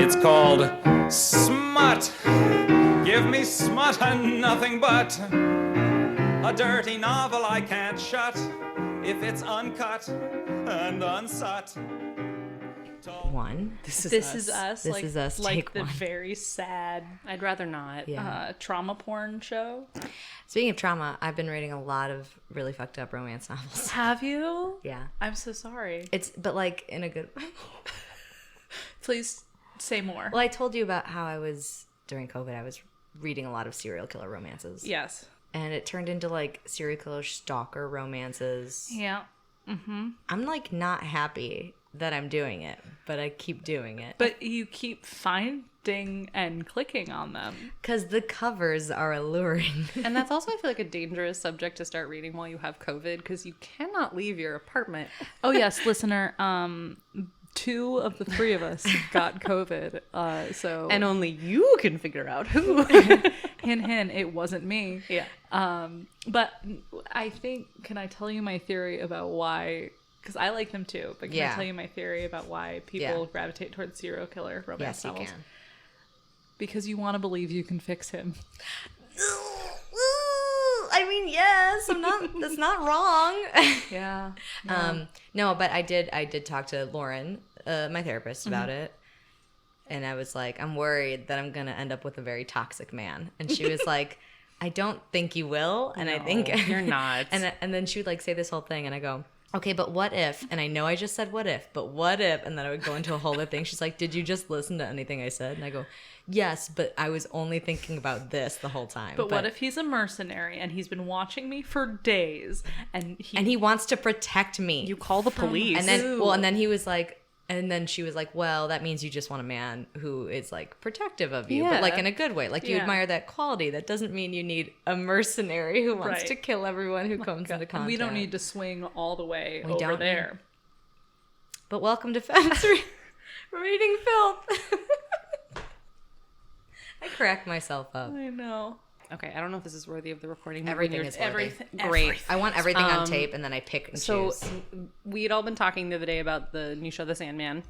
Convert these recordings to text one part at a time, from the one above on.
It's called smut. Give me smut and nothing but a dirty novel I can't shut if it's uncut and unsut. One. This is us. This is us. Like Take the one. very sad I'd rather not. Yeah. trauma porn show. Speaking of trauma, I've been reading a lot of really fucked up romance novels. Have you? Yeah. I'm so sorry. But like in a good way. Please say more. Well, I told you about how during COVID, I was reading a lot of serial killer romances. Yes. And it turned into like serial killer stalker romances. Yeah. Mm-hmm. I'm like not happy that I'm doing it, but I keep doing it. But you keep finding and clicking on them. Because the covers are alluring. And that's also, I feel like, a dangerous subject to start reading while you have COVID, because you cannot leave your apartment. Oh, yes, listener. 2 of the 3 of us got COVID. So And only you can figure out who. hint, it wasn't me. Yeah. But I think, can I tell you my theory about why? Because I like them too, but can I tell you my theory about why people gravitate towards serial killer romance novels? Yes, you can. Because you want to believe you can fix him. I mean, yes, I'm not. That's not wrong. Yeah. No, but I did talk to Lauren, my therapist, about it, and I was like, I'm worried that I'm gonna end up with a very toxic man, and she was like, I don't think you will, and I think you're not. and then she would like say this whole thing, and I go, okay, but what if? And I know I just said what if, but what if? And then I would go into a whole other thing. She's like, did you just listen to anything I said? And I go, yes, but I was only thinking about this the whole time. But what if he's a mercenary and he's been watching me for days and he wants to protect me? You call the police. And then he was like, and then she was like, well, that means you just want a man who is like protective of you, but like in a good way. Like you admire that quality. That doesn't mean you need a mercenary who wants to kill everyone who comes into contact. We don't need to swing all the way over there. But welcome to Fence Reading Filth. I crack myself up. I know. Okay, I don't know if this is worthy of the recording. Everything is worthy. Everything. Great. I want everything on tape, and then I pick and choose. So we had all been talking the other day about the new show, The Sandman,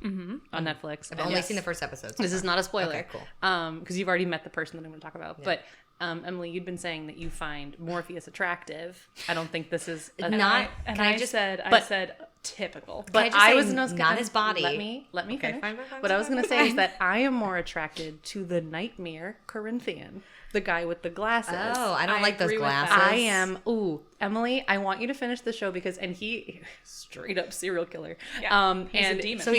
on Netflix. I've only seen the first episode. This is not a spoiler. Okay, cool. Because you've already met the person that I'm going to talk about. Yeah. But Emily, you'd been saying that you find Morpheus attractive. I don't think this is I said typical. But I was not his body. Let me finish. Fine, what I was going to say is that I am more attracted to the Nightmare Corinthian, the guy with the glasses. Oh, I don't like those glasses. I am. Ooh, Emily, I want you to finish the show because, and he straight up serial killer. Yeah, he's a demon. So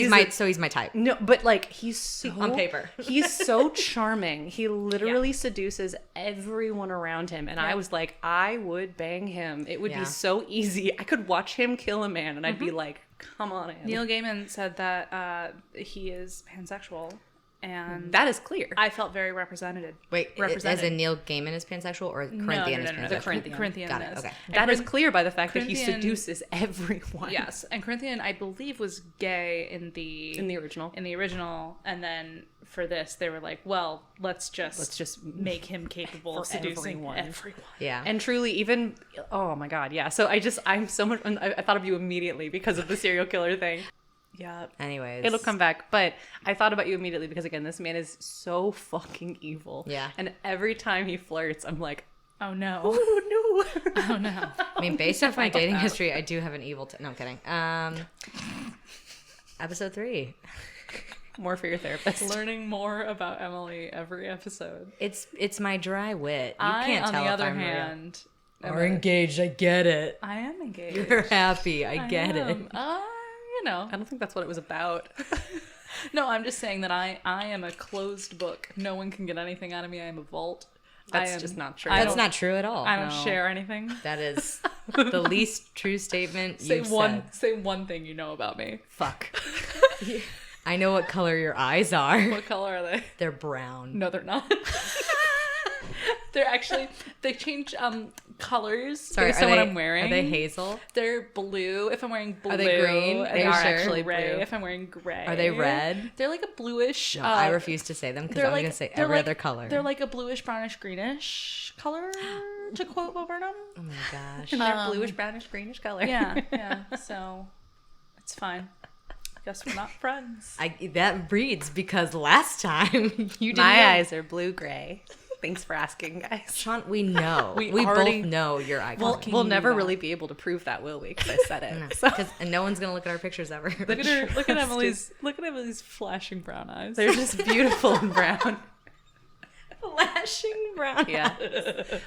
he's my type. No, but like he's so on paper. He's so charming. He literally seduces everyone around him, and I was like, I would bang him. It would be so easy. I could watch him kill a man, and I'd be like, come on in. Neil Gaiman said that he is pansexual. And that is clear. I felt very represented. Wait, as in Neil Gaiman is pansexual or Corinthian is pansexual? The Corinthian. Got it, okay. That is clear by the fact that he seduces everyone. Yes, and Corinthian, I believe, was gay in the original. In the original, and then for this, they were like, well, let's just make him capable of seducing everyone. Yeah. And truly, even, oh my God, yeah. So I'm so much, I thought of you immediately because of the serial killer thing. Yeah. Anyways. It'll come back. But I thought about you immediately because, again, this man is so fucking evil. Yeah. And every time he flirts, I'm like, oh no. Oh no. Oh no. I mean, based off my dating history, I do have an evil... No, I'm kidding. Episode 3. More for your therapist. Learning more about Emily every episode. It's my dry wit. You can't tell on the if other I'm hand... Or engaged. I get it. I am engaged. You're happy. I get it. You know. I don't think that's what it was about. No, I'm just saying that I am a closed book. No one can get anything out of me. I am a vault. That's just not true. That's not true at all. I don't share anything. That is the least true statement you've said. Say one thing you know about me. Fuck. I know what color your eyes are. What color are they? They're brown. No, they're not. They're actually, they change colors based on what I'm wearing. Are they hazel? They're blue if I'm wearing blue. Are they green? They are actually gray blue if I'm wearing gray. Are they red? They're like a bluish. No, I refuse to say them because I'm going to say every other color. They're like a bluish, brownish, greenish color, to quote Bo Burnham. Oh my gosh. And they're bluish, brownish, greenish color. Yeah. So it's fine. Guess we're not friends. That reads because last time you didn't. My eyes are blue-gray. Thanks for asking, guys. Sean, we know. We already- both know your eye color. We'll never that. really be able to prove that, will we? Because I said it. No, So 'cause- and no one's gonna look at our pictures ever. Look at her. Look at Emily's. Look at Emily's flashing brown eyes. they're just beautiful and brown. Flashing brown. Yeah.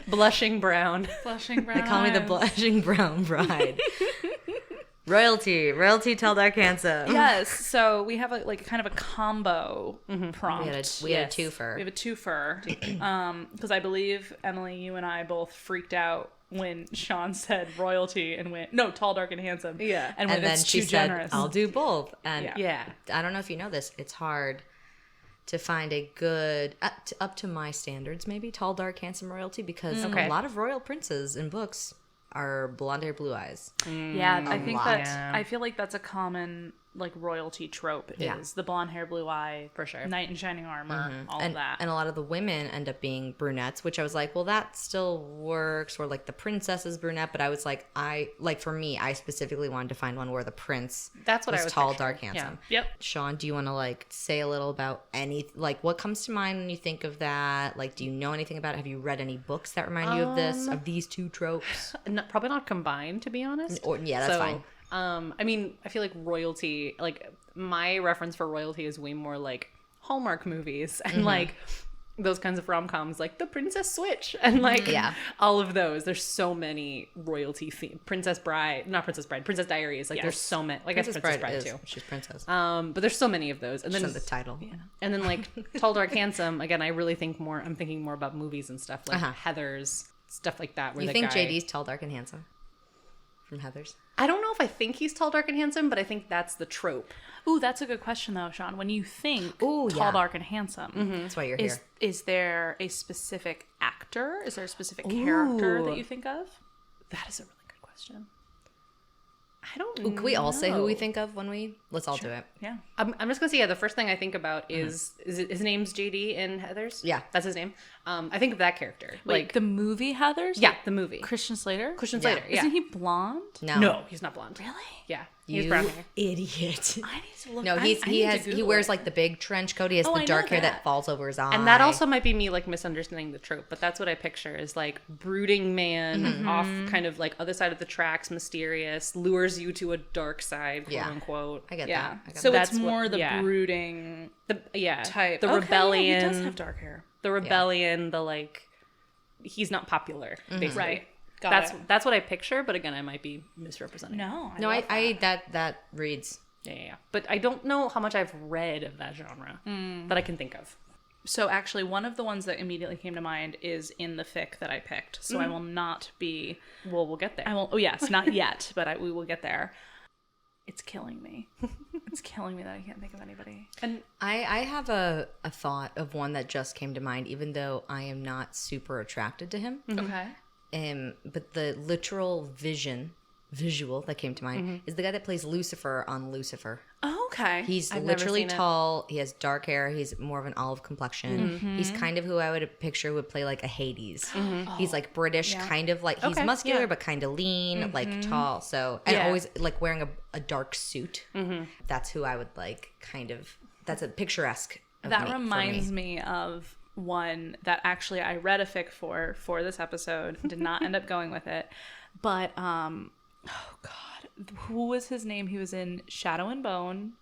Blushing brown. flashing brown. They call me the eyes. blushing brown bride. Royalty, tell dark handsome. Yes. So we have a kind of a combo prompt. We had a twofer. We have a twofer. Because I believe, Emily, you and I both freaked out when Sean said royalty and went, no, tall, dark, and handsome. Yeah. And when And then it's she too said, generous. "I'll do both." And Yeah. I don't know if you know this. It's hard to find a good up to my standards, maybe tall, dark, handsome royalty because Okay. a lot of royal princes in books are blonde hair, blue eyes. Yeah, I think lot. that Yeah. I feel like that's a common like royalty trope Yeah. is the blonde hair, blue eye, For sure. knight in shining armor, all and of that. and a lot of the women end up being brunettes, which I was like, well, that still works. Or like the princess is brunette, but I was like, for me, I specifically wanted to find one where the prince That's what I was was tall, picturing. dark, handsome. Yep. Sean, do you want to like say a little about what comes to mind when you think of that? Like, do you know anything about it? Have you read any books that remind you of this, of these two tropes? Probably not combined, to be honest. Or yeah, that's fine. I mean, I feel like royalty, like my reference for royalty is way more like Hallmark movies and like those kinds of rom-coms, like The Princess Switch and like all of those. There's so many royalty themes. Princess Diaries. Like there's so many. Like Princess Bride too. She's princess. But there's so many of those. And then That's the title. and then like Tall, Dark, Handsome. Again, I really think more. I'm thinking more about movies and stuff like Heathers, stuff like that. Where You the think guy, JD's tall, dark, and handsome from Heathers? I don't know if I think he's tall, dark, and handsome, but I think that's the trope. Ooh, that's a good question though, Sean. When you think tall, dark, and handsome, That's why you're here. is there a specific actor? Is there a specific character that you think of? That is a really good question. I don't know. Can we all say who we think of when we? Let's all do it. Yeah. I'm just gonna say the first thing I think about is his name's JD in Heathers? Yeah. That's his name. I think of that character. Wait, Like the movie Heathers? yeah, Like the movie. Christian Slater? Christian Yeah. Slater. Yeah. Isn't he blonde? No, he's not blonde. Really? Yeah. He's you brown hair. idiot. I need to look. No, he wears like the big trench coat. He has Oh, the I dark know hair that. that falls over his eye. And that also might be me like misunderstanding the trope, but that's what I picture is like brooding man off kind of like other side of the tracks, mysterious, lures you to a dark side, quote unquote. I get Yeah. that. I get So that. it's more the brooding The type. the Okay, rebellion. Yeah, he does have dark hair. The rebellion, the like he's not popular, basically. Right. Got it. That's what I picture, but again I might be misrepresenting. No. No, love I that reads. Yeah. But I don't know how much I've read of that genre that I can think of. So actually, one of the ones that immediately came to mind is in the fic that I picked. So I will not be. Well, we'll get there. I won't. Oh yes, not yet, but we will get there. It's killing me. It's killing me that I can't think of anybody. And I have a thought of one that just came to mind, even though I am not super attracted to him. Okay. But the literal visual that came to mind is the guy that plays Lucifer on Lucifer. Oh, okay. He's I've never literally seen it. tall. He has dark hair. He's more of an olive complexion. He's kind of who I would picture who would play like a Hades. He's like British, kind of like he's Okay, muscular yeah. but kind of lean, like tall. So and always like wearing a dark suit. That's who I would like. Kind of. That's a picturesque. Of That me, for reminds me of one that actually I read a fic for this episode. Did not end up going with it, but oh god, who was his name? He was in Shadow and Bone,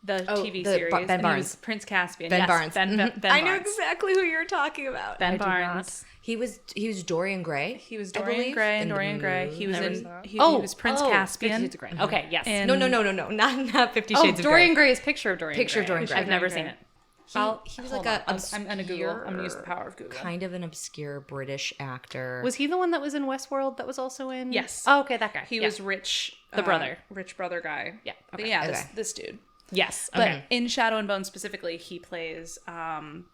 the TV series. Ben and Barnes. He was Prince Caspian. Ben Yes, Barnes. Ben I know Barnes. exactly who you're talking about. Ben I do Barnes. He was Dorian Gray. He was I Dorian believe, Gray in and the Dorian Gray. He was movie. in. Never He was Prince Caspian. 50 Shades of Grey. Okay, yes. And- No, not 50 Shades of Dorian Grey. Gray is picture of Dorian Picture Gray. of Dorian Gray. I've never Dorian seen Gray. it. He was Hold like on. a I'm gonna Google. I'm gonna use the power of Google. kind of an obscure British actor. Was he the one that was in Westworld that was also in? Yes. Oh, okay, that guy. He Yeah. was rich. The brother. Rich brother guy. Yeah, But okay. yeah, Okay. this dude. Yes. But Okay. in Shadow and Bone specifically, he plays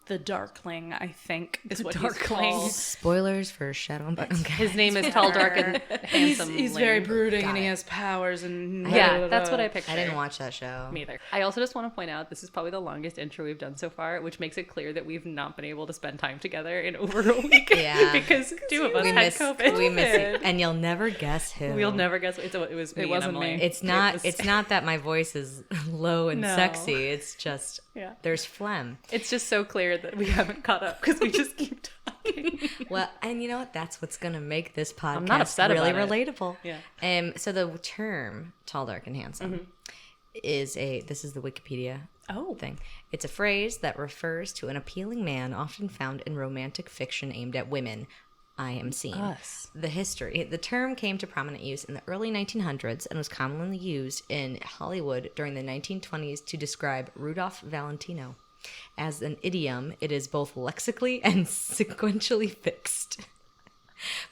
the Darkling, I think, is what he's Darkling. called. Spoilers for Shadow and Bone. Okay. His name is Tall, Dark, and Handsome. He's very Lane. brooding Got and he it. has powers and Yeah, that's what I pictured. I didn't watch that show. Me either. I also just want to point out this is probably the longest intro we've done so far, which makes it clear that we've not been able to spend time together in over a week. Yeah. because two of us We had miss COVID. we miss it, and you'll never guess who. We'll never guess. It was me. It wasn't and Emily. me. It's not. It's not that my voice is low slow and No. sexy. It's just Yeah. there's phlegm. It's just so clear that we haven't caught up because we just keep talking. Well, and you know what? That's what's gonna make this podcast not upset really about it. relatable. Yeah. So the term "tall, dark, and handsome" is this is the Wikipedia thing. It's a phrase that refers to an appealing man often found in romantic fiction aimed at women. I am seen. Us. The term came to prominent use in the early 1900s and was commonly used in Hollywood during the 1920s to describe Rudolph Valentino. As an idiom, it is both lexically and sequentially fixed.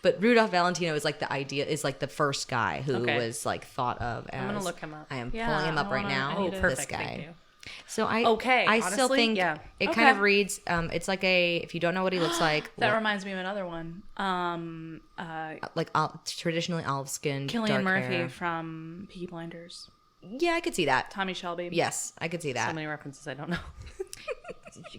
But Rudolph Valentino is like the first guy who was like thought of as. I'm gonna look him up. I am pulling him up right now. Oh, This perfect. guy. Thank you. So I still honestly, think yeah. it kind of reads. It's like if you don't know what he looks like, That reminds me of another one. traditionally olive skin, Cillian dark Murphy hair. from Peaky Blinders. Yeah, I could see that. Tommy Shelby. Yes, I could see So that. many references I don't know.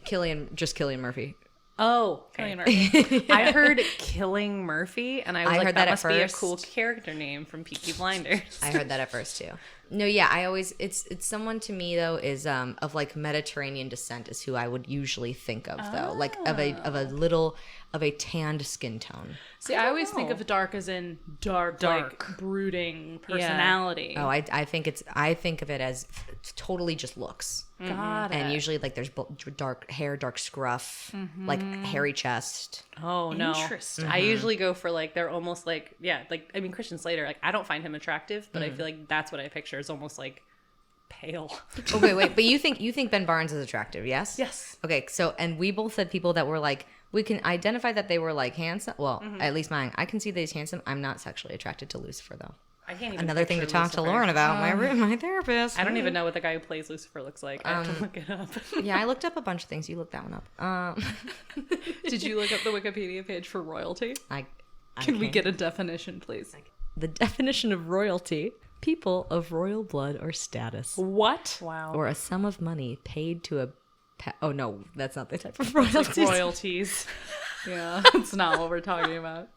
Cillian Murphy. Oh, Cillian Murphy. I heard Killing Murphy, and I was I like, heard that that at must be a first. cool character name from Peaky Blinders. I heard that at first too. No, yeah, I always it's someone to me though is of like Mediterranean descent is who I would usually think of though, like of a tanned skin tone. See, I always think of dark as in dark, like brooding personality. Oh, I think of it as totally just looks. Got it. And usually like there's dark hair, dark scruff, like hairy chest. Oh no! Interesting. I usually go for like they're almost like Christian Slater. Like I don't find him attractive, but I feel like that's what I picture is almost like pale. Okay, wait, but you think Ben Barnes is attractive? Yes. Yes. Okay, so and we both said people that were like we can identify that they were like handsome. Well, at least mine. I can see that he's handsome. I'm not sexually attracted to Lucifer though. I can't even Another thing to picture talk to Lucifer. Lauren about. My therapist. I don't even know what the guy who plays Lucifer looks like. I have to look it up. Yeah, I looked up a bunch of things. You looked that one up. Did you look up the Wikipedia page for royalty? I Can we can't. get a definition, please? The definition of royalty: people of royal blood or status, What? Wow. or a sum of money paid to a. Oh no, that's not the type of royalty. Royalties. Yeah, that's not what we're talking about.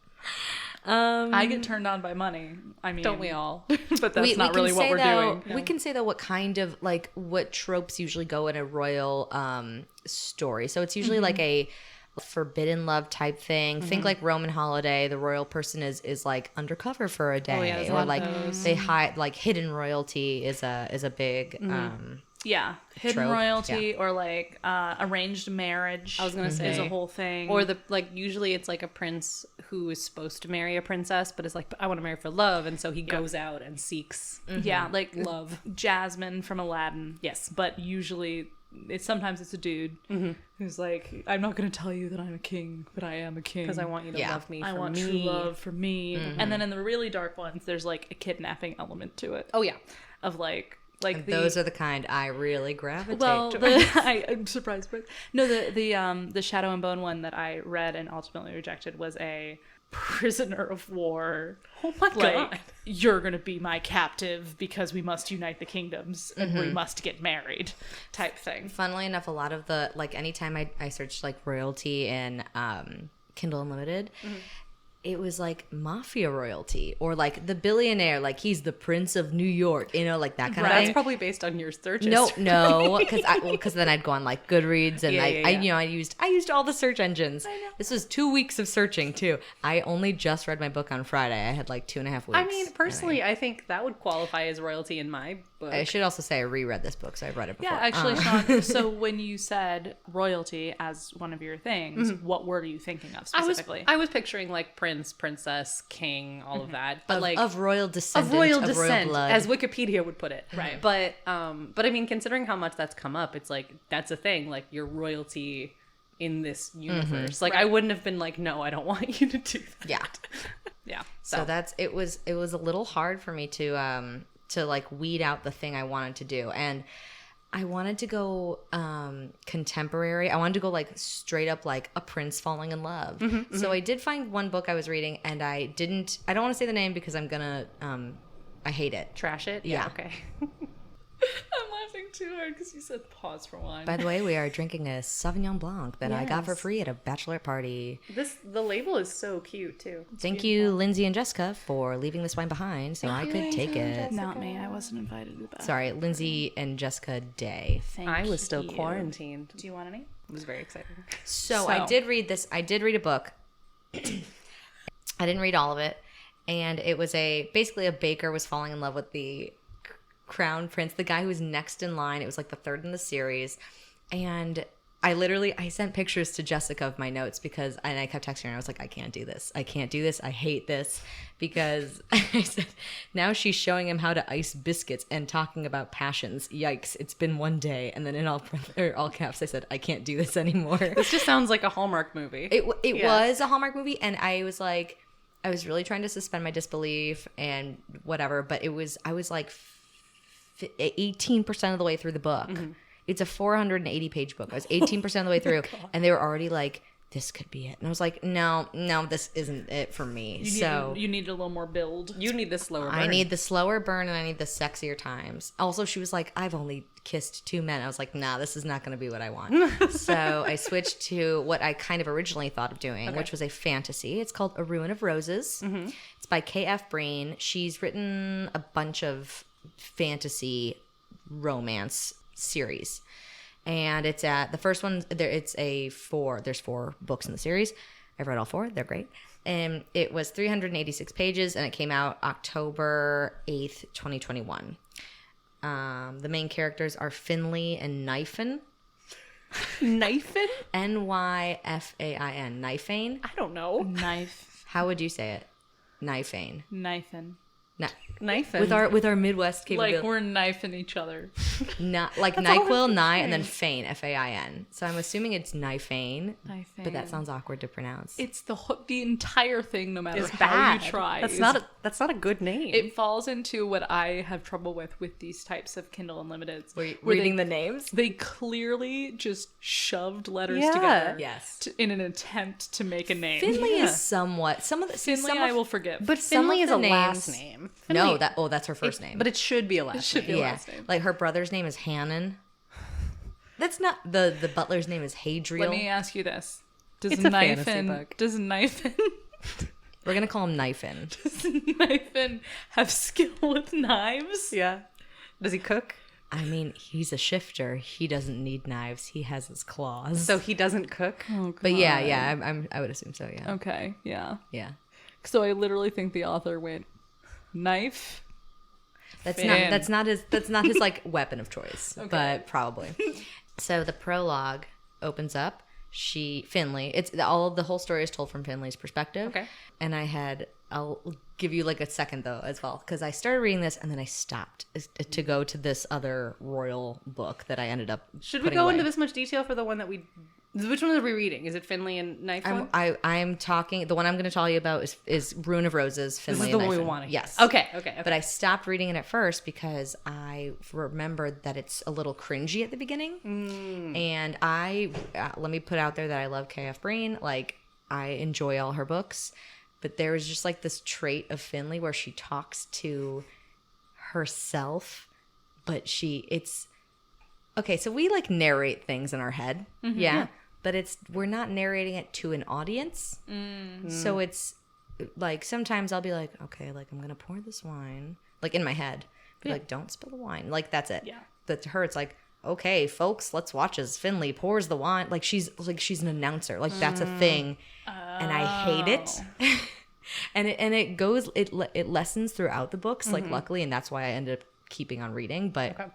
I get turned on by money. I mean, Don't we all? But that's not really what we're doing. We can say though what kind of like what tropes usually go in a royal story. So it's usually like a forbidden love type thing. Think like Roman holiday. The royal person is like undercover for a day, there's a or lot of like those. they hide like hidden royalty is a big Yeah, hidden trope, royalty or like arranged marriage. I was gonna say is a whole thing. Or the like usually it's like a prince who is supposed to marry a princess, but is like, but I want to marry for love, and so he goes out and seeks yeah, like love. Jasmine from Aladdin. Yes. But usually sometimes it's a dude who's like, I'm not going to tell you that I'm a king, but I am a king. Because I want you to love me for I want me. true love for me. And then in the really dark ones, there's like a kidnapping element to it. Oh yeah. Of like those are the kind I really gravitate well, towards. I'm surprised. But no, the Shadow and Bone one that I read and ultimately rejected was a prisoner of war. Oh my god. You're gonna be my captive because we must unite the kingdoms and we must get married, type thing. Funnily enough, a lot of the like anytime I searched like royalty in Kindle Unlimited, it was like mafia royalty or like the billionaire, like he's the Prince of New York, you know, like that kind of That's thing. probably based on your search No, history. no, because then I'd go on like Goodreads and Yeah, yeah. I used all the search engines. This was 2 weeks of searching too. I only just read my book on Friday. I had like 2.5 weeks. I mean, personally, I think that would qualify as royalty in my book. I should also say I reread this book, so I've read it before. Yeah, actually, Sean. So when you said royalty as one of your things, what word are you thinking of specifically? I was picturing like prince, princess, king, all of that, but like of royal descent, of royal descent, blood. as Wikipedia would put it. Right. But I mean, considering how much that's come up, it's like that's a thing. Like your royalty in this universe. Like I wouldn't have been like, no, I don't want you to do that. Yeah. yeah. So it was a little hard for me to like weed out the thing I wanted to do, and I wanted to go contemporary. I wanted to go like straight up like a prince falling in love. So I did find one book I was reading, and I don't want to say the name because I'm gonna I hate it. Trash it. Yeah. Okay. I'm laughing too hard because you said pause for wine. By the way, we are drinking a Sauvignon Blanc that I got for Yes. free at a bachelorette party. The label is so cute too. Thank you, Lindsay and Jessica, for leaving this wine behind so I could take it. Not me. I wasn't invited to that. Sorry, Lindsay and Jessica Day. Thank I was still you. quarantined. Do you want any? It was very exciting. So I did read this. I did read a book. I didn't read all of it. And it was basically a baker was falling in love with the crown prince, the guy who was next in line. It was like the third in the series. And I sent pictures to Jessica of my notes and I kept texting her. I was like, I can't do this. I can't do this. I hate this. Because I said, now she's showing him how to ice biscuits and talking about passions. Yikes. It's been one day. And then in all caps, I said, I can't do this anymore. This just sounds like a Hallmark movie. It was a Hallmark movie. And I was like, I was really trying to suspend my disbelief and whatever. But I was like 18% of the way through the book. Mm-hmm. It's a 480-page book. I was 18% of the way through, and they were already like, this could be it. And I was like, no, this isn't it for me. You need a little more build. You need the slower burn. I need the slower burn, and I need the sexier times. Also, she was like, I've only kissed 2 men. I was like, nah, this is not going to be what I want. So I switched to what I kind of originally thought of doing, which was a fantasy. It's called A Ruin of Roses. Mm-hmm. It's by K.F. Breene. She's written a bunch of fantasy romance series, and it's the first one there's 4 books in the series. I've read all 4. They're great. And it was 386 pages, and it came out October 8th 2021. The main characters are Finley and Nyfin. Nyfin? Nyfain. Nyfane. I don't know. Knife. How would you say it? Nyfane. Knifing. Nyfin. With our Midwest capability. Like we're knifing each other. Not like NyQuil, and then Fain, Fain. So I'm assuming it's Nyfane, but that sounds awkward to pronounce. It's the entire thing, no matter It's how bad. you try. That's not a good name. It falls into what I have trouble with these types of Kindle Unlimiteds. Were you where reading the names? They clearly just shoved letters Yeah. together. Yes. In an attempt to make a name. Finley is somewhat Finley I will forgive. but some Finley of is the a last names- name. No, that's her first name. But it should be a last name. be a last name. Like her brother's name is Hannon. That's not the butler's name is Hadriel. Let me ask you this: It's a fantasy book. Does Knifin We're gonna call him Nyfin. have skill with knives? Yeah. Does he cook? I mean, he's a shifter. He doesn't need knives. He has his claws. So he doesn't cook? Oh, God. But yeah, I would assume so. Yeah, Okay, yeah. yeah. So I literally think the author went knife. That's Fan. not his like weapon of choice, but probably. So the prologue opens up. Finley. The whole story is told from Finley's perspective. Okay. And I'll give you like a second though as well, because I started reading this and then I stopped to go to this other royal book that I ended up. Should we putting go away. into this much detail for the one that which one are we reading? Is it Finley and Knife one? I'm talking. The one I'm going to tell you about is Ruin of Roses. Finley This is and the one we Knifen. wanted. Yes. Okay. But I stopped reading it at first because I remembered that it's a little cringy at the beginning. And let me put out there that I love K.F. Breene. Like, I enjoy all her books. But there was just like this trait of Finley where she talks to herself, but okay, so we like narrate things in our head. Mm-hmm, yeah. But we're not narrating it to an audience. Mm. So it's like sometimes I'll be like, okay, like I'm gonna pour this wine, like in my head, but like don't spill the wine, like that's it. Yeah. But to her, it's like, okay, folks, let's watch as Finley pours the wine. Like she's an announcer, like that's a thing, and I hate it. and it lessens throughout the books, like luckily, and that's why I ended up keeping on reading. But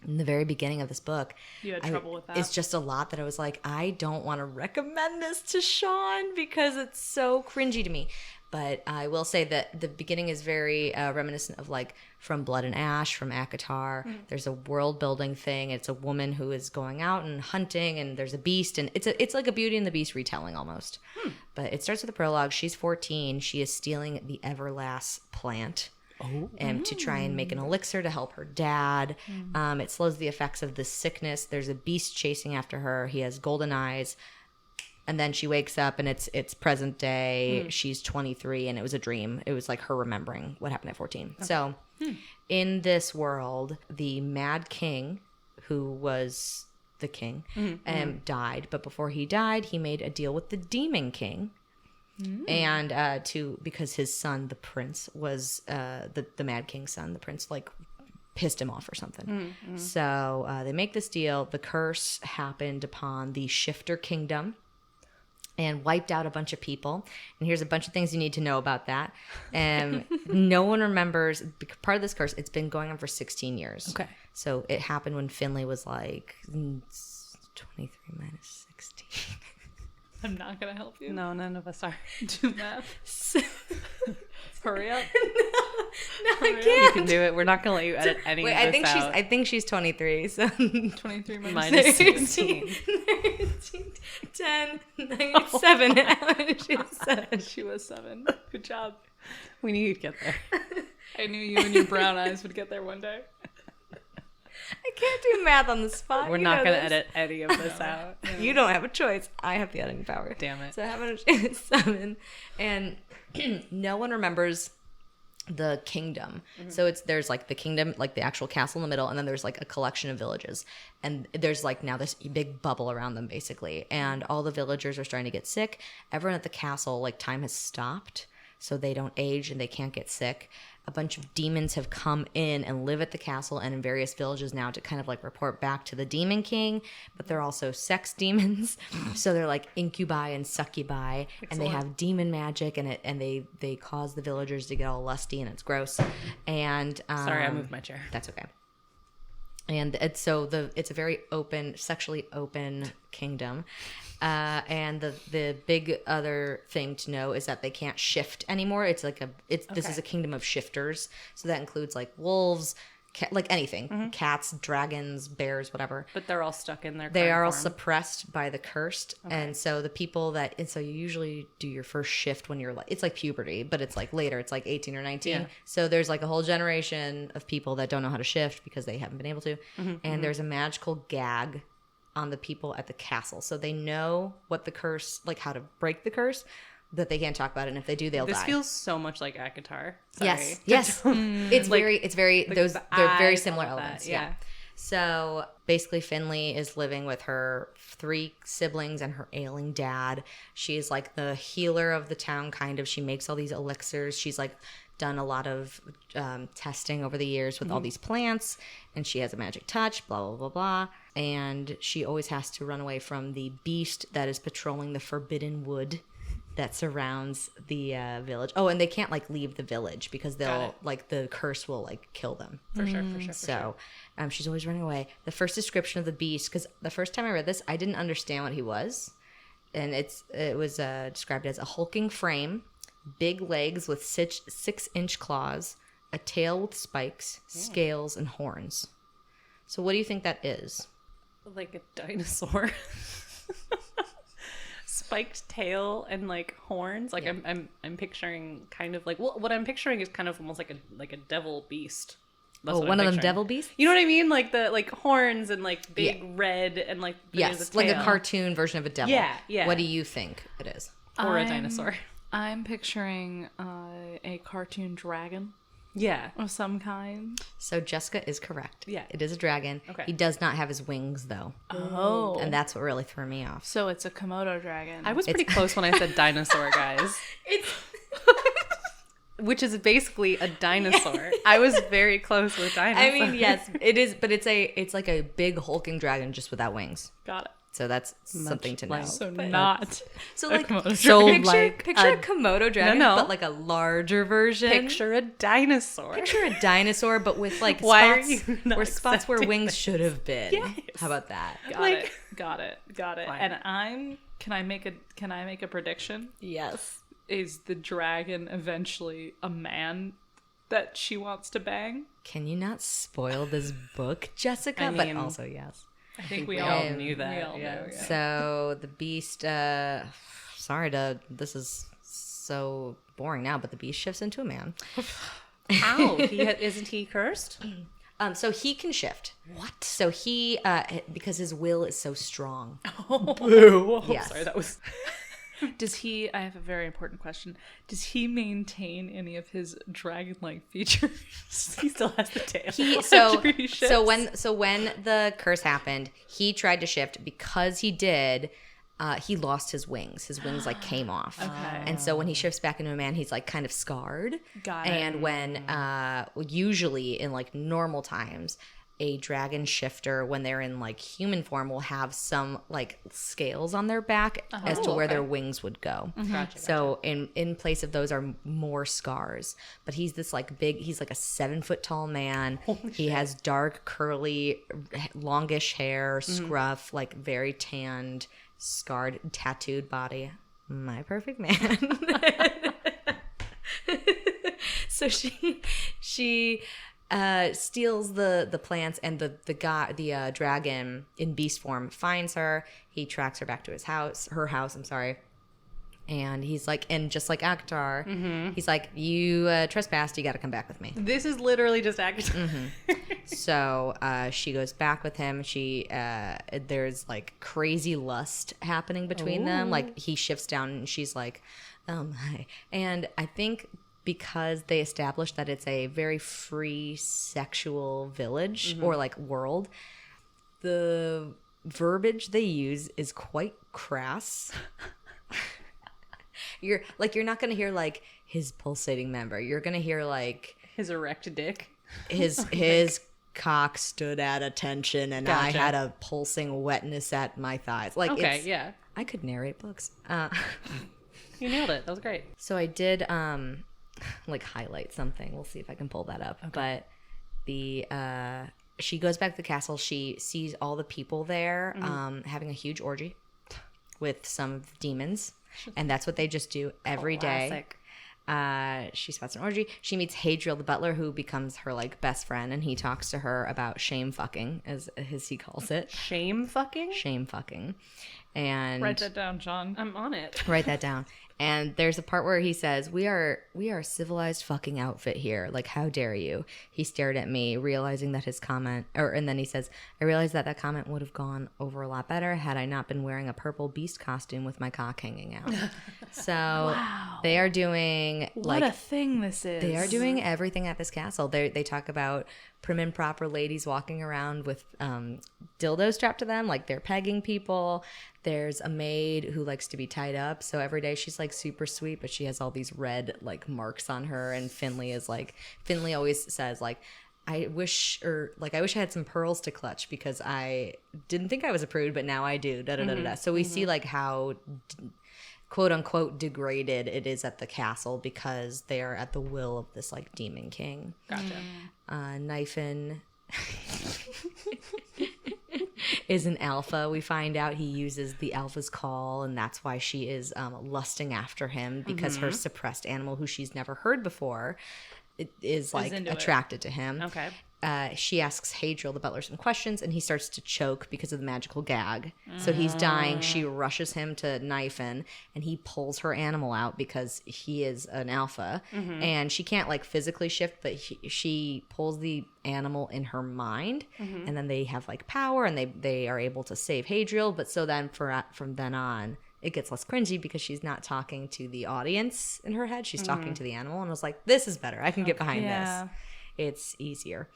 in the very beginning of this book, you had trouble with that. It's just a lot that I was like, I don't want to recommend this to Sean because it's so cringy to me. But I will say that the beginning is very reminiscent of like From Blood and Ash, from ACOTAR. There's a world building thing. It's a woman who is going out and hunting, and there's a beast, and it's like a Beauty and the Beast retelling almost. But it starts with a prologue. She's 14. She is stealing the Everlast plant. To try and make an elixir to help her dad. It slows the effects of this sickness. There's a beast chasing after her. He has golden eyes. And then she wakes up and it's present day. She's 23 and it was a dream. It was like her remembering what happened at 14. So In this world, the Mad King, who was the king, died. But before he died, he made a deal with the Demon King. And because his son, the prince, was the Mad King's son, the prince, like, pissed him off or something. So they make this deal. The curse happened upon the Shifter Kingdom and wiped out a bunch of people. And here's a bunch of things you need to know about that. No one remembers. Part of this curse, it's been going on for 16 years. Okay. So it happened when Finley was like 23 minus 16. I'm not gonna help you. No, none of us are. Do math. Hurry up. No, I You can't. can do it. We're not gonna let you edit any Wait, of this out. I think she's 23. So 23 Minus 16. 10, 9, 7. She was 7. She was 7. Good job. We knew you'd get there. I knew you and your brown eyes would get there one day. I can't do math on the spot. We're You not know gonna this. edit any of this out. You don't have a choice. I have the editing power. Damn it. So I have a 7, and no one remembers the kingdom. So there's like the kingdom, like the actual castle in the middle, and then there's like a collection of villages, and there's like now this big bubble around them basically, and all the villagers are starting to get sick. Everyone at the castle, like, time has stopped, so they don't age and they can't get sick. A bunch of demons have come in and live at the castle and in various villages now to kind of like report back to the Demon King, but they're also sex demons. So they're like incubi and succubi, and they have demon magic, and they cause the villagers to get all lusty, and it's gross. And Sorry, I moved my chair. that's okay. And it's a very open, sexually open kingdom. And the big other thing to know is that they can't shift anymore. This is a kingdom of shifters. So that includes like wolves, like anything, cats, dragons, bears, whatever. But they're all stuck in their They are all form. suppressed by the cursed. And so the people so you usually do your first shift when you're like, it's like puberty, but it's like later, it's like 18 or 19. Yeah. So there's like a whole generation of people that don't know how to shift because they haven't been able to. And there's a magical gag on the people at the castle. So they know what the curse, like how to break the curse, that they can't talk about it. And if they do, they'll die. This feels so much like AttackOfTheDarkCurses. Yes. It's very they're very eyes, similar all that, elements. yeah. So basically Finley is living with her 3 siblings and her ailing dad. She's like the healer of the town, kind of. She makes all these elixirs. She's like done a lot of testing over the years with all these plants, and she has a magic touch, blah, blah, blah, blah. And she always has to run away from the beast that is patrolling the forbidden wood that surrounds the village. Oh, and they can't like leave the village because they'll like the curse will like kill them. For sure. So she's always running away. The first description of the beast, because the first time I read this, I didn't understand what he was. And it was described as a hulking frame, big legs with 6-inch claws, a tail with spikes, scales, and horns. So what do you think that is? Like a dinosaur. Spiked tail and like horns. Like I'm picturing kind of like what I'm picturing is kind of almost like a devil beast. That's what one I'm of them picturing. devil beasts? You know what I mean? Like the horns and like big red and like Yes, a like a tail. cartoon version of a devil. Yeah. What do you think it is? Or a dinosaur. I'm picturing a cartoon dragon Yeah. of some kind. So Jessica is correct. Yeah. It is a dragon. Okay. He does not have his wings though. Oh. And that's what really threw me off. So it's a Komodo dragon. I was pretty close when I said dinosaur, guys. Which is basically a dinosaur. I was very close with dinosaur. I mean, yes, it is, but it's like a big hulking dragon just without wings. Got it. So that's something to know. like- So But not So a like Komodo So dragon. like picture a Komodo dragon, No. but like a larger version. Picture a dinosaur. Picture a dinosaur, but with like Why are spots you not where spots where accepting wings this? should have been. Yes. How about that? Got it. Fine. And can I make a prediction? Yes. Is the dragon eventually a man that she wants to bang? Can you not spoil this book, Jessica? I but mean, also yes. I think we we all all knew that. We all yeah. know, yeah. So the beast. This is so boring now, but the beast shifts into a man. How? Isn't he cursed? So he can shift. What? So he, because his will is so strong. Boo. Yes. Sorry, that was. I have a very important question. Does he maintain any of his dragon-like features? He still has the tail. So when the curse happened, he tried to shift. Because he did, he lost his wings. His wings like came off. Okay. And so when he shifts back into a man, he's like kind of scarred. Got it. And when usually in like normal times, a dragon shifter, when they're in like human form, will have some like scales on their back as to where their wings would go. Gotcha. So in place of those are more scars. But he's this like big, he's like a 7-foot tall man. He has dark, curly, longish hair, scruff, like very tanned, scarred, tattooed body. My perfect man. So she steals the plants, and the dragon in beast form finds her. He tracks her back to her house. And he's like, and just like Akhtar, he's like, you trespassed, you got to come back with me. This is literally just acting. So she goes back with him. There's like crazy lust happening between them. Like he shifts down and she's like, oh my. And I think because they established that it's a very free sexual village or like world, the verbiage they use is quite crass. You're not going to hear like his pulsating member. You're going to hear like His erect dick. his cock stood at attention and I Gotcha. had a pulsing wetness at my thighs. Like, Okay, yeah. I could narrate books. You nailed it. That was great. So I did like highlight something. We'll see if I can pull that up. Okay. But she goes back to the castle. She sees all the people there having a huge orgy with some demons. And that's what they just do every day. She spots an orgy. She meets Hadriel the butler, who becomes her like best friend, and he talks to her about shame fucking, as he calls it. Shame fucking? Shame fucking. And Write that down, John. I'm on it. write that down. And there's a part where he says, we are a civilized fucking outfit here. Like, how dare you? He stared at me, realizing that his comment, and then he says, I realized that comment would have gone over a lot better had I not been wearing a purple beast costume with my cock hanging out. So they are doing What a thing this is. They are doing everything at this castle. They talk about prim and proper ladies walking around with dildos strapped to them, like they're pegging people. There's a maid who likes to be tied up, so every day she's like super sweet, but she has all these red like marks on her. And Finley always says like, I wish I had some pearls to clutch because I didn't think I was a prude, but now I do. So we see like how quote unquote degraded it is at the castle because they are at the will of this like demon king. Gotcha. Knifin is an alpha. We find out he uses the alpha's call, and that's why she is lusting after him, because her suppressed animal, who she's never heard before, is like attracted to him. Okay. She asks Hadriel the butler some questions, and he starts to choke because of the magical gag. So he's dying. She rushes him to Knifin, and he pulls her animal out because he is an alpha. And she can't like physically shift, but she pulls the animal in her mind, and then they have like power, and they are able to save Hadriel. But so then from then on, it gets less cringy because she's not talking to the audience in her head. She's talking to the animal, and I was like, this is better. I can get behind this. It's easier.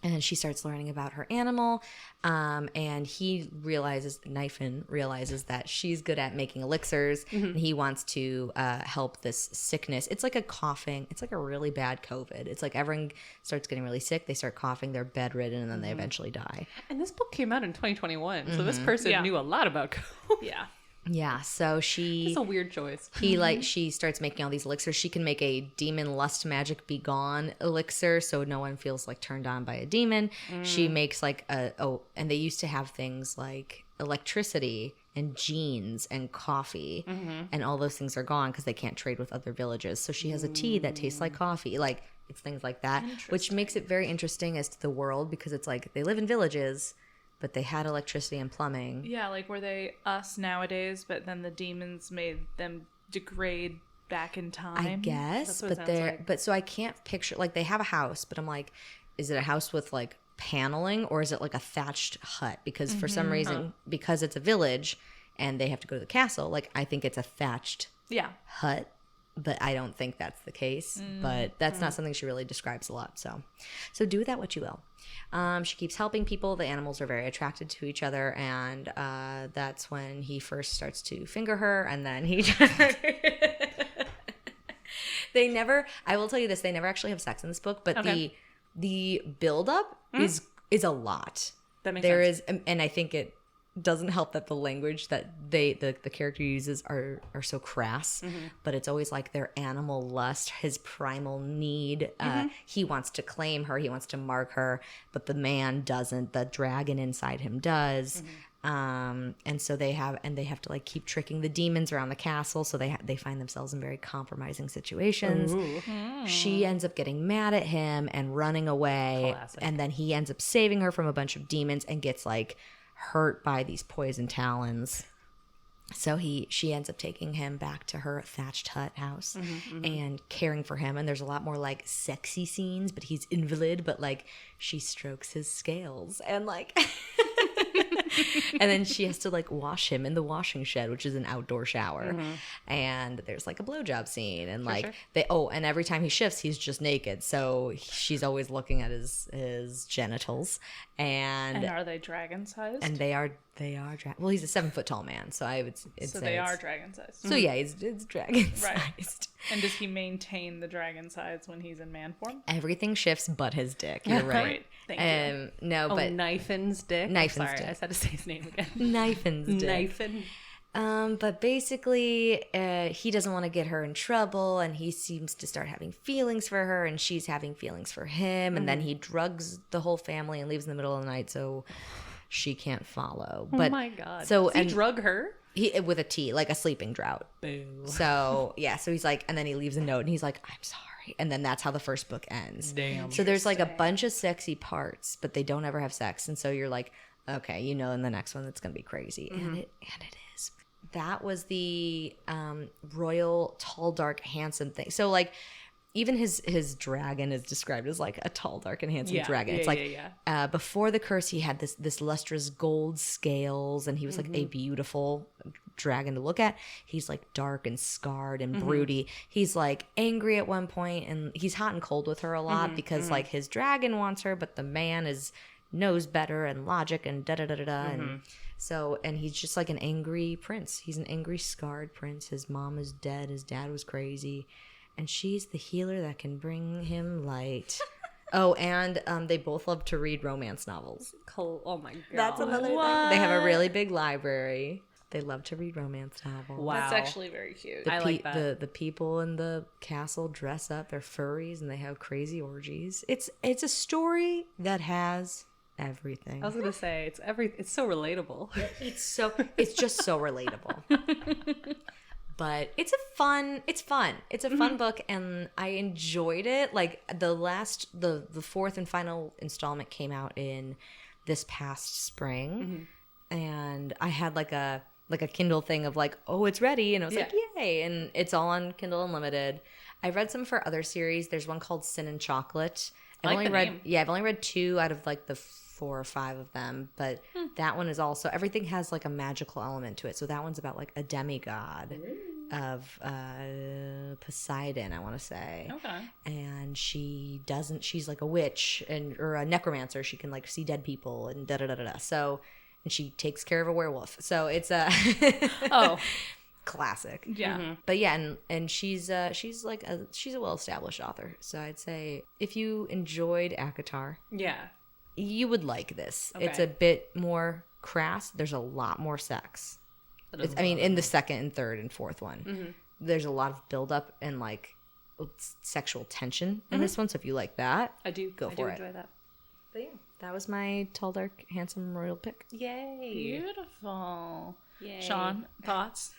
And she starts learning about her animal, and Knifin realizes that she's good at making elixirs, and he wants to help this sickness. It's like a coughing. It's like a really bad COVID. It's like everyone starts getting really sick. They start coughing. They're bedridden, and then they eventually die. And this book came out in 2021, so this person knew a lot about COVID. Yeah. Yeah, so It's a weird choice. She starts making all these elixirs. She can make a demon lust magic be gone elixir, so no one feels like turned on by a demon. She makes like and they used to have things like electricity and jeans and coffee, and all those things are gone because they can't trade with other villages. So she has a tea that tastes like coffee. Like, it's things like that, which makes it very interesting as to the world, because it's like they live in villages, but they had electricity and plumbing. Yeah, like were they us nowadays, but then the demons made them degrade back in time? I guess, but so I can't picture, like they have a house, but I'm like, is it a house with like paneling, or is it like a thatched hut? Because for some reason, because it's a village and they have to go to the castle. Like, I think it's a thatched Yeah. hut, but I don't think that's the case. But that's not something she really describes a lot. So do with that what you will. She keeps helping people. The animals are very attracted to each other, and that's when he first starts to finger her, and then he they never, I will tell you this, they never actually have sex in this book, but the build up is a lot. That makes There sense. is, and I think it doesn't help that the language that the character uses are so crass, but it's always like their animal lust, his primal need. He wants to claim her, he wants to mark her, but the man doesn't. The dragon inside him does. And so they have to like keep tricking the demons around the castle, so they find themselves in very compromising situations. She ends up getting mad at him and running away. Classic. And then he ends up saving her from a bunch of demons and gets like hurt by these poison talons. So she ends up taking him back to her thatched hut house and caring for him. And there's a lot more like sexy scenes, but he's invalid, but like she strokes his scales and like and then she has to like wash him in the washing shed, which is an outdoor shower. And there's like a blowjob scene, and like and every time he shifts, he's just naked. So she's always looking at his genitals. And are they dragon sized? And they are well, he's a 7 foot tall man, so I would say So they are dragon sized. So yeah, it's dragon sized. Right. And does he maintain the dragon size when he's in man form? Everything shifts but his dick. You're right. Thank you. No, but Knifen's dick. Knifen's Sorry, dick. I just had to say his name again. Knifen's dick. Knifin. But basically, he doesn't want to get her in trouble, and he seems to start having feelings for her, and she's having feelings for him, and then he drugs the whole family and leaves in the middle of the night, so she can't follow. But Oh my god. So Does he drug her? he with a T, like a sleeping drought. Boo. So yeah, so he's like, and then he leaves a note, and he's like, "I'm sorry," and then that's how the first book ends. Damn. So there's like a bunch of sexy parts, but they don't ever have sex, and so you're like, okay, you know, in the next one it's gonna be crazy, and it is. That was the royal, tall, dark, handsome thing. So like, even his dragon is described as like a tall, dark, and handsome dragon. It's like before the curse, he had this lustrous gold scales, and he was like a beautiful dragon to look at. He's like dark and scarred and broody. He's like angry at one point, and he's hot and cold with her a lot because like his dragon wants her, but the man knows better and logic and da da da da da. And so, and he's just like an angry prince. He's an angry, scarred prince. His mom is dead. His dad was crazy. And she's the healer that can bring him light. Oh, and they both love to read romance novels. Oh my god. That's another thing. They have a really big library. They love to read romance novels. Wow. That's actually very cute. I like that. The people in the castle dress up. They're furries and they have crazy orgies. It's a story that has everything. I was gonna say it's so relatable. It's just so relatable. But it's fun. It's a fun book, and I enjoyed it. Like the fourth and final installment came out in this past spring, and I had like a Kindle thing of like, oh, it's ready, and I was like, yay! And it's all on Kindle Unlimited. I read some for other series. There's one called Sin and Chocolate. I've only read 2 out of like the 4 or 5 of them, but that one is also, everything has like a magical element to it. So that one's about like a demigod of Poseidon, I want to say. Okay. And she's like a witch or a necromancer. She can like see dead people and da da da da da. So, and she takes care of a werewolf. So it's a classic. Yeah. But yeah, and she's a well-established author. So I'd say if you enjoyed ACOTAR, you would like this. Okay. It's a bit more crass. There's a lot more sex. In the second and third and fourth one, there's a lot of buildup and like sexual tension in this one. So if you like that, I do for it. enjoy that. But yeah, that was my tall, dark, handsome royal pick. Yay. Beautiful. Yay. Sean, thoughts?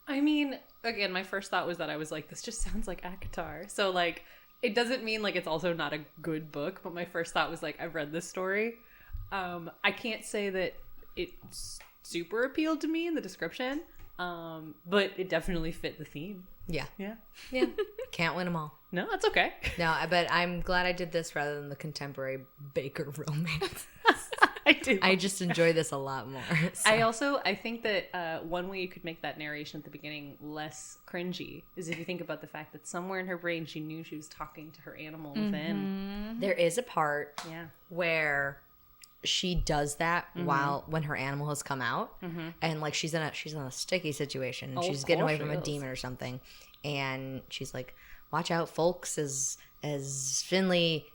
I mean, again, my first thought was that I was like, this just sounds like ACOTAR. So like, it doesn't mean like it's also not a good book, but my first thought was like, I've read this story. I can't say that it's super appealed to me in the description, but it definitely fit the theme. Yeah. Yeah. Can't win them all. No, that's okay. No, but I'm glad I did this rather than the contemporary Baker romance. I do. I just enjoy this a lot more. So. I think that one way you could make that narration at the beginning less cringy is if you think about the fact that somewhere in her brain she knew she was talking to her animal within. There is a part Yeah. where she does that when her animal has come out, and like she's in a sticky situation, and Oh, she's of getting away course from she a is. demon or something, and she's like, "Watch out, folks!" As Finley,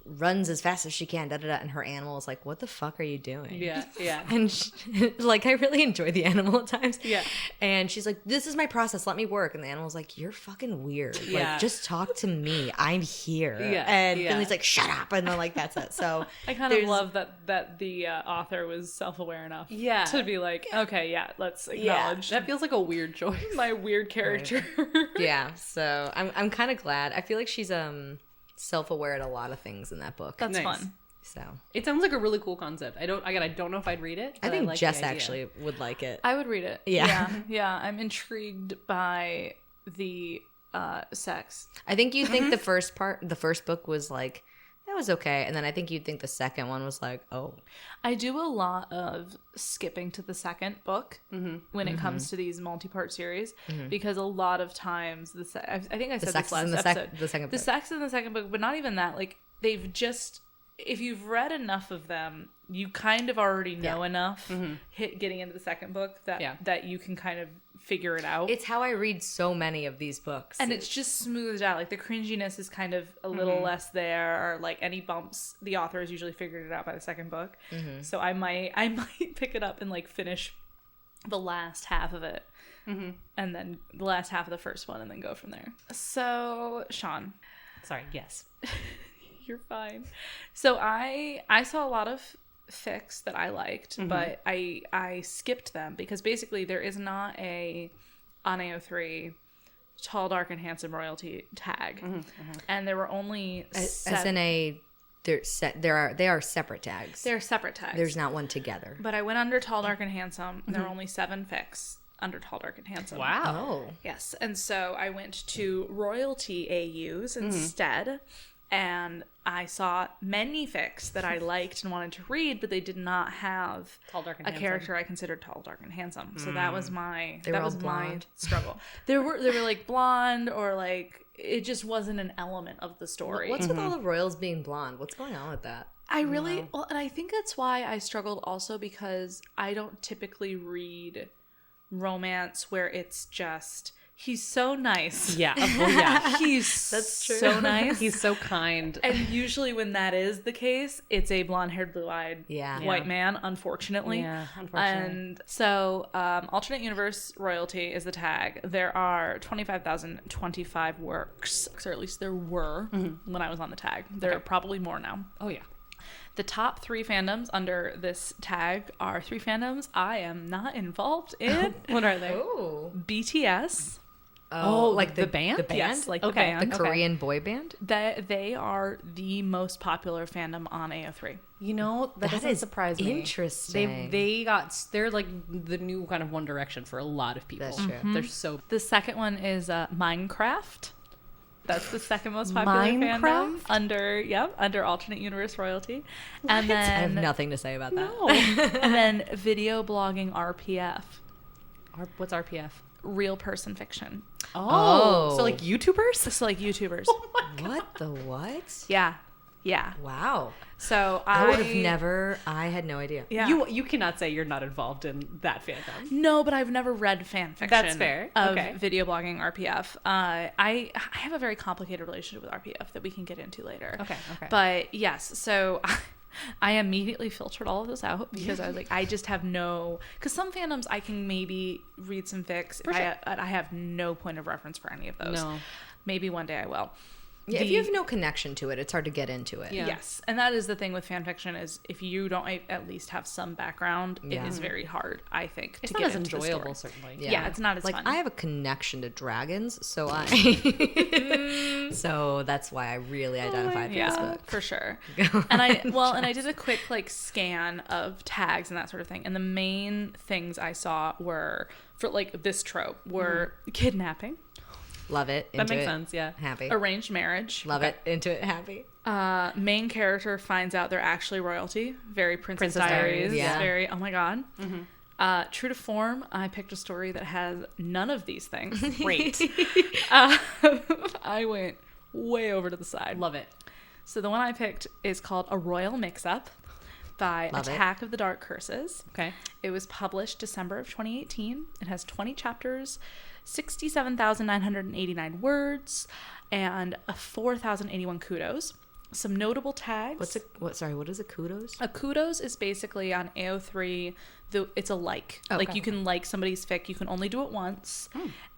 runs as fast as she can, and her animal is like, "What the fuck are you doing?" Yeah. Yeah. And like, I really enjoy the animal at times. Yeah. And she's like, "This is my process. Let me work." And the animal's like, "You're fucking weird. Yeah. Like, just talk to me. I'm here." Yeah, And yeah. Finley's like, "Shut up." And then like, that's it. So I kind of love that the author was self-aware enough Yeah. to be like, okay, yeah, let's acknowledge That feels like a weird choice. my weird character. yeah. So I'm kind of glad. I feel like she's self-aware at a lot of things in that book. That's Nice. fun. So It sounds like a really cool concept. I don't know if I'd read it. I but think like the Jess idea. actually would like it. I would read it. Yeah. Yeah. I'm intrigued by the sex. I think you think the first book was like, that was okay, and then I think you'd think the second one was like, oh. I do a lot of skipping to the second book when it comes to these multi-part series because a lot of times I think I said sex this last is in the episode. the second The book. sex in the second book, but not even that. Like they've just, if you've read enough of them, you kind of already know enough getting into the second book that you can kind of figure it out. It's how I read so many of these books. And it's just smoothed out. Like the cringiness is kind of a little less there, or like any bumps, the author has usually figured it out by the second book. So I might pick it up and like finish the last half of it, and then the last half of the first one, and then go from there. So Sean, Sorry. Yes. you're fine. So I saw a lot of fics that I liked, but I skipped them because basically there is not a on AO3 tall, dark, and handsome royalty tag, and there were only as in a they are separate tags. they're separate tags. There's not one together. But I went under tall, dark, and handsome. And there were only 7 fics under tall, dark, and handsome. Wow. Oh. Yes, and so I went to royalty AUs instead, and I saw many fics that I liked and wanted to read, but they did not have Tall, dark, and a handsome. character I considered tall, dark, and handsome. So that was my They were all blonde. struggle. They were like blonde, or like it just wasn't an element of the story. What's with all the royals being blonde? What's going on with that? I really well, and I think that's why I struggled also because I don't typically read romance where it's just he's so nice. Yeah. Oh, yeah. He's so nice. He's so kind. And usually when that is the case, it's a blonde-haired, blue-eyed white man, unfortunately. Yeah, unfortunately. And so alternate universe royalty is the tag. There are 25,025 works, or at least there were when I was on the tag. There are probably more now. Oh yeah. The top 3 fandoms under this tag are 3 fandoms I am not involved in. What are they? Oh. BTS. Oh, like the band? The band? Yes, like the Okay. band. The Korean boy band? They are the most popular fandom on AO3. You know, that doesn't is surprise me. interesting. They're like the new kind of One Direction for a lot of people. That's true. They're so The second one is Minecraft. That's the second most popular fandom Minecraft? under alternate universe royalty. And I have then nothing to say about that. and then video blogging RPF, what's RPF? real person fiction. Oh. So like YouTubers? So like YouTubers. What the what? Yeah. Wow. So I would have never. I had no idea. Yeah. You cannot say you're not involved in that fandom. No, but I've never read fan fiction. That's fair. Of Okay. video blogging RPF. I have a very complicated relationship with RPF that we can get into later. Okay. But yes, so I immediately filtered all of this out because I was like, I just have no. Because some fandoms I can maybe read some fics. I have no point of reference for any of those. No. Maybe one day I will. Yeah, if you have no connection to it, it's hard to get into it. Yeah. Yes, and that is the thing with fan fiction is if you don't at least have some background, it is very hard, I think, It's to not get as into enjoyable, the story. certainly. Yeah, it's not as like fun. I have a connection to dragons, so so that's why I really identified with this book. for sure. And I did a quick like scan of tags and that sort of thing, and the main things I saw were for like this trope were kidnapping, Love it. That Into makes it. sense, yeah. Happy. arranged marriage, Love it. Into it. Happy. Main character finds out they're actually royalty. Very Princess Princess Diaries. Diaries, yeah. Very, oh my God. True to form, I picked a story that has none of these things. Great. I went way over to the side. Love it. So the one I picked is called A Royal Mix-Up by Love it. Attack of the Dark Curses. Okay. It was published December of 2018. It has 20 chapters, 67,989 words, and 4,081 kudos. Some notable tags. What is a kudos? A kudos is basically on AO3, it's a like. Oh, Like okay. you can like somebody's fic, you can only do it once.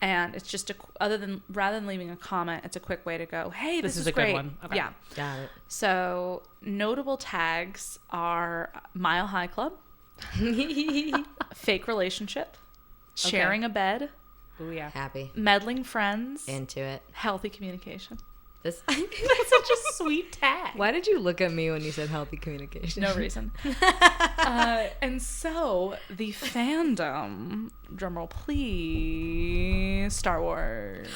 And it's just rather than leaving a comment, it's a quick way to go, hey, this is a great. good one. Okay. Yeah. Got it. So notable tags are Mile High Club, fake relationship, sharing a bed, Oh yeah. Happy. meddling friends, Into it. healthy communication. This. That's such a sweet tag. Why did you look at me when you said healthy communication? No reason. And so the fandom, drumroll please, Star Wars.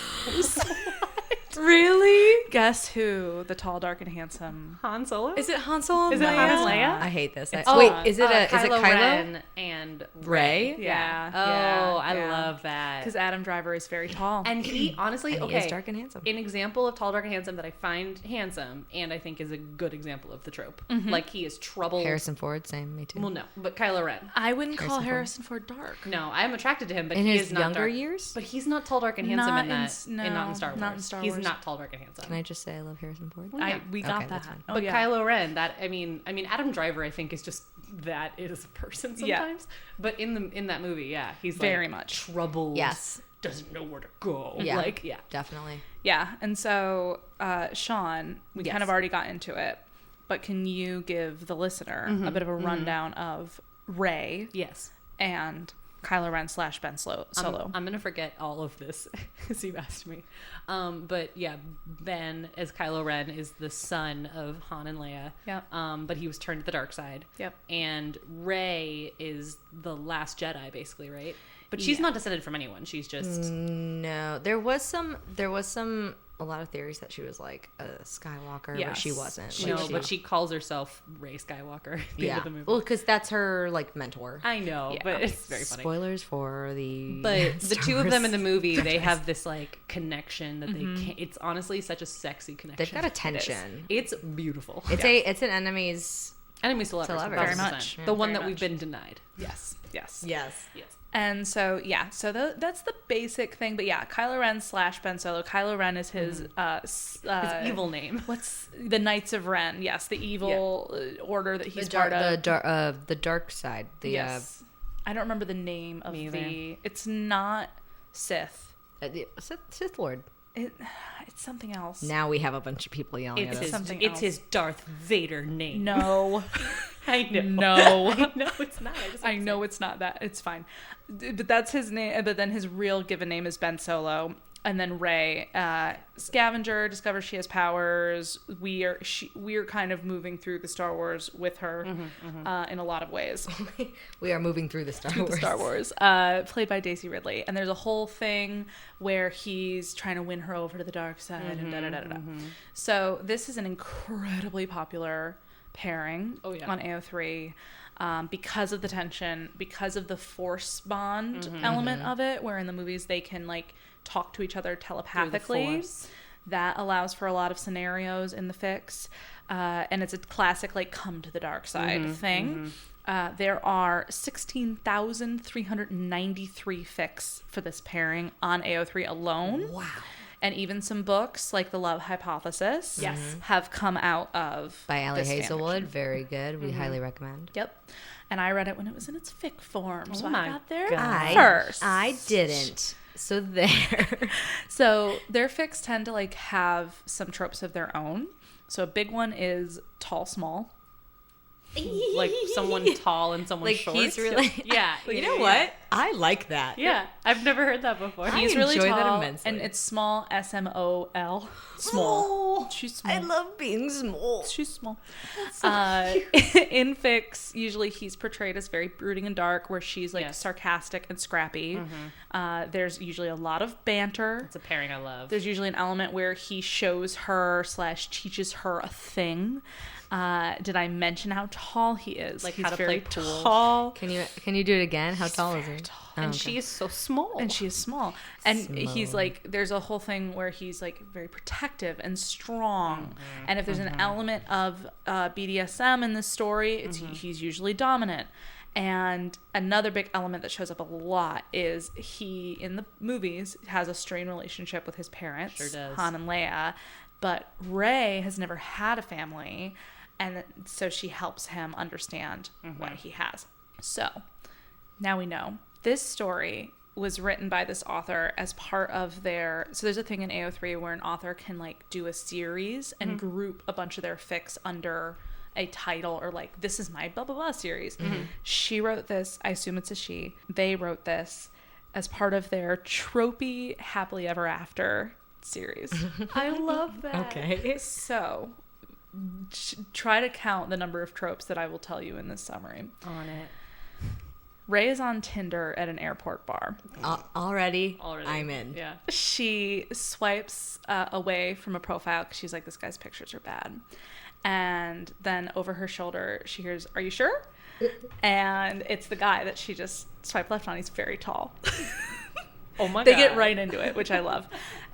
Really? Guess who? The tall, dark, and handsome. Han Solo? Is it Han Solo? Is it Han and Leia? I hate this. It's Wait, is it Kylo Kylo? Ren and Rey? Yeah. Oh, I love that. Because Adam Driver is very tall. And he honestly, And okay, he is dark and handsome. An example of tall, dark, and handsome that I find handsome, and I think is a good example of the trope. Like he is troubled. Harrison Ford, same. Me too. Well, no, but Kylo Ren. I wouldn't call Harrison Harrison Ford dark. No, I am attracted to him, but In he his is not younger dark. years? But he's not tall, dark, and handsome Not in in that. s- and not no, in Star Wars. not in Star He's Wars. not tall, dark, and handsome. Can I just say I love Harrison Ford? We got Okay, that. that's fine. Oh, But yeah. Kylo Ren, I mean, Adam Driver, I think is just that is a person Yeah. sometimes. But in that movie, yeah, he's Very like much. troubled. Yes. Doesn't know where to go. Yeah. Like, yeah. Definitely. Yeah. And so, Sean, we Yes. kind of already got into it, but can you give the listener a bit of a rundown of Rey Yes. and Kylo Ren / Ben Solo? I'm gonna forget all of this as you asked me. But yeah, Ben as Kylo Ren is the son of Han and Leia. Yep. But he was turned to the dark side. Yep. And Rey is the last Jedi, basically, right? But she's not descended from anyone. She's just No, there was a lot of theories that she was like a Skywalker, but she Yes. wasn't. no, Like, but she calls herself Rey Skywalker at the end yeah. of the movie. Well, because that's her like mentor. I know, Yeah. but it's very funny. Spoilers for the. But the Star two of them in the Wars movie, they franchise. have this like connection that they can't. It's honestly such a sexy connection. They've got a tension. It's beautiful. It's an enemies. Enemies to lovers. To lovers. 1000%. Very much. The one Very that we've much. been denied. Yes. Yes. Yes. Yes. And so, yeah, so that's the basic thing. But yeah, Kylo Ren / Ben Solo. Kylo Ren is his His evil name. What's the Knights of Ren? Yes, the evil order that he's part of. The dark side. The Yes. I don't remember the name of Me the. either. It's not Sith. the Sith Lord. It's something else. Now we have a bunch of people yelling It's at us. his. something It's else. his Darth Vader name. No. I know. No. I know it's not. I know it's not that. It's fine. But that's his name. But then his real given name is Ben Solo. And then Rey, scavenger, discovers she has powers. We are kind of moving through the Star Wars with her in a lot of ways. We are moving through the Star Wars. The Star Wars, played by Daisy Ridley. And there's a whole thing where he's trying to win her over to the dark side and da-da-da-da-da. So this is an incredibly popular pairing on AO3 because of the tension, because of the force bond element of it, where in the movies they can like talk to each other telepathically. Force. That allows for a lot of scenarios in the fics, and it's a classic like come to the dark side thing. There are 16,393 fics for this pairing on AO3 alone. Wow. And even some books like The Love Hypothesis have come out of By Allie this Hazelwood. fanfiction. Very good. We highly recommend. Yep. And I read it when it was in its fic form. So my I got there God. first. I didn't. So there. So their fics tend to like have some tropes of their own. So a big one is tall, small. like someone tall and someone Like short. he's really. Yeah. You know what? I like that. Yeah, I've never heard that before. I He's really enjoy that tall, immensely. and it's small, small. Small. She's small. I love being small. She's small. In fics, usually he's portrayed as very brooding and dark, where she's like sarcastic and scrappy. There's usually a lot of banter. It's a pairing I love. There's usually an element where he shows her / teaches her a thing. Did I mention how tall he is? Like he's how to very play pool. tall. Can you do it again? How tall is he? Oh, And okay. she is so small. And she is small. And he's like, there's a whole thing where he's like very protective and strong. And if there's an element of BDSM in this story, it's he's usually dominant. And another big element that shows up a lot is he, in the movies, has a strained relationship with his parents, Sure does. Han and Leia. But Rey has never had a family. And so she helps him understand what he has. So now we know. This story was written by this author as part of their... So there's a thing in AO3 where an author can like do a series and group a bunch of their fics under a title, or like, this is my blah, blah, blah series. She wrote this. I assume it's a she. They wrote this as part of their tropey happily ever after series. I love that. Okay. So try to count the number of tropes that I will tell you in this summary. on it. Rey is on Tinder at an airport bar. Already, I'm in. Yeah. She swipes away from a profile because she's like, this guy's pictures are bad. And then over her shoulder, she hears, "Are you sure?" And it's the guy that she just swiped left on. He's very tall. Oh my god. They get right into it, which I love.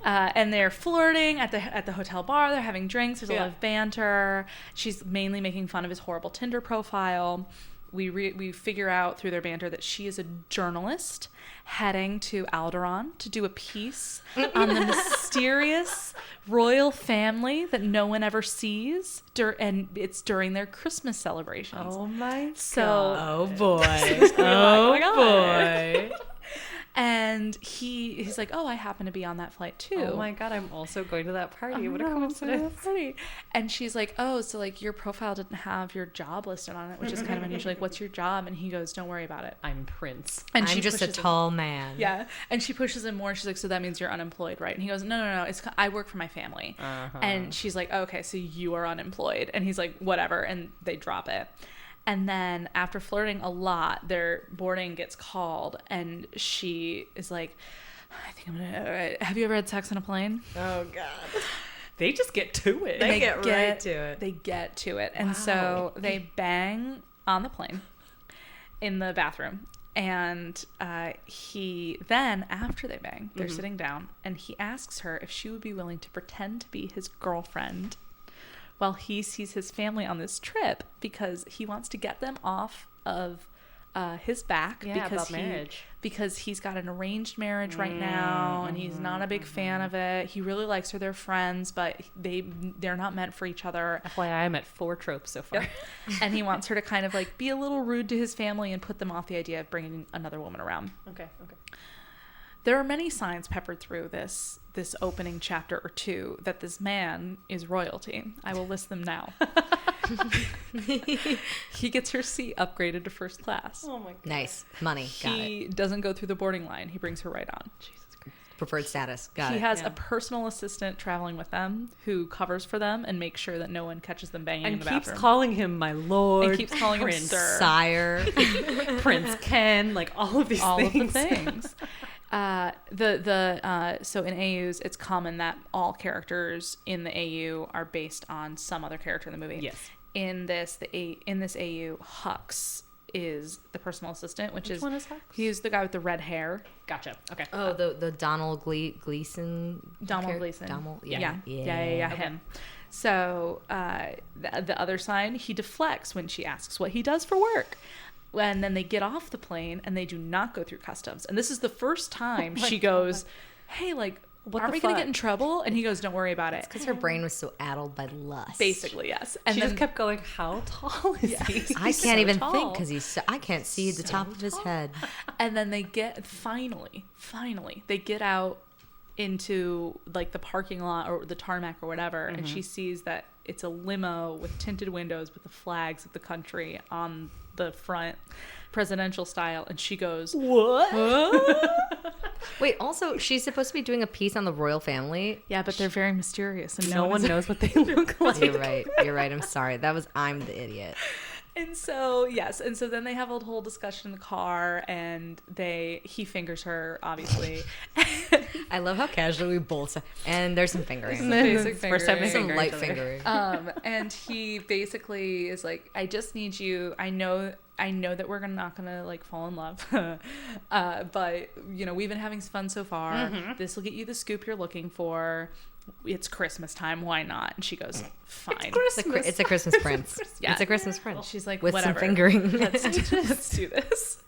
And they're flirting at the hotel bar. They're having drinks. There's a lot of banter. She's mainly making fun of his horrible Tinder profile. We figure out through their banter that she is a journalist heading to Alderaan to do a piece on the mysterious royal family that no one ever sees, and it's during their Christmas celebrations. Oh my So, Oh boy. my God. boy. And he's like, "Oh, I happen to be on that flight too." Oh my god, I'm also going to that party. What a No, coincidence. so funny. And she's like, "Oh, so like your profile didn't have your job listed on it, which is kind of unusual. Like, what's your job?" And he goes, "Don't worry about it." I'm Prince. And I'm she just a pushes him- tall man. Yeah, and she pushes him more. She's like, "So that means you're unemployed, right?" And he goes, "No. I work for my family." And she's like, "Okay, so you are unemployed." And he's like, "Whatever." And they drop it. And then after flirting a lot, their boarding gets called, and she is like, "I think I'm gonna." Have you ever had sex on a plane? Oh god. They just get to it. They get right to it. They get to it, and so they bang on the plane in the bathroom. And he then, after they bang, they're sitting down, and he asks her if she would be willing to pretend to be his girlfriend while he sees his family on this trip, because he wants to get them off of his back. Yeah, because about marriage. Because he's got an arranged marriage right now, and he's not a big fan of it. He really likes her. They're friends, but they're not meant for each other. FYI, I'm at 4 tropes so far. And he wants her to kind of like be a little rude to his family and put them off the idea of bringing another woman around. Okay. There are many signs peppered through this opening chapter or two that this man is royalty. I will list them now. He gets her seat upgraded to first class. Oh my god. Nice. Money. Got it. He doesn't go through the boarding line. He brings her right on. Jesus Christ. Preferred status. Got He it. has a personal assistant traveling with them who covers for them and makes sure that no one catches them banging in And the keeps bathroom. calling him my lord. And keeps calling him Prince, sir. Sire. Prince Ken, like all of these All things. of the things. So in AUs, it's common that all characters in the AU are based on some other character in the movie. Yes. In this AU, Hux is the personal assistant, which Which one is Hux? He's the guy with the red hair. Gotcha. Okay. Oh, the Donald Gleason. Donald Gleason. Yeah. Yeah, him. So the other side, he deflects when she asks what he does for work. And then they get off the plane and they do not go through customs. And this is the first time she goes, "Hey, like, are we going to get in trouble?" And he goes, "Don't worry about it." Because her brain was so addled by lust. Basically, yes. And She then just kept going, how tall is he? I He's can't so even tall. think because I can't see the top of his head. And then they get finally they get out into like the parking lot or the tarmac or whatever, and she sees that it's a limo with tinted windows with the flags of the country on the front, presidential style. And she goes, What? Wait, also, she's supposed to be doing a piece on the royal family. yeah, but they're very mysterious and No one knows what they look like. You're right. I'm sorry. I'm the idiot. And so, yes. And so then they have a whole discussion in the car, and he fingers her, obviously. I love how casually we both say, and there's some fingering. Basic First time fingering. they Some finger light each other. fingering. And he basically is like, I just need you. I know that we're not gonna like fall in love, but we've been having fun so far. Mm-hmm. This will get you the scoop you're looking for. It's Christmas time. Why not? And she goes, fine. It's a Christmas prince. Yeah. It's a Christmas prince. She's like, with whatever. some fingering. Let's do this.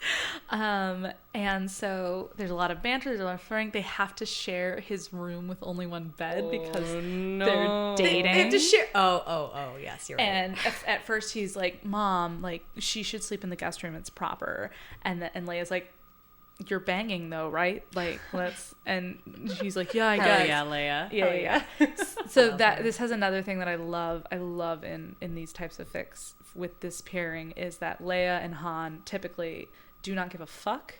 And so there's a lot of banter. There's a lot of flirting. They have to share his room with only one bed because they're dating. They have to share. Oh, yes, you're right. And at first he's like, Mom, like she should sleep in the guest room. It's proper. And Leia's like, you're banging though, right? Like let's. And she's like, yeah, I guess. Yeah, Leia. Yeah. So this has another thing that I love in these types of fics with this pairing is that Leia and Han typically do not give a fuck.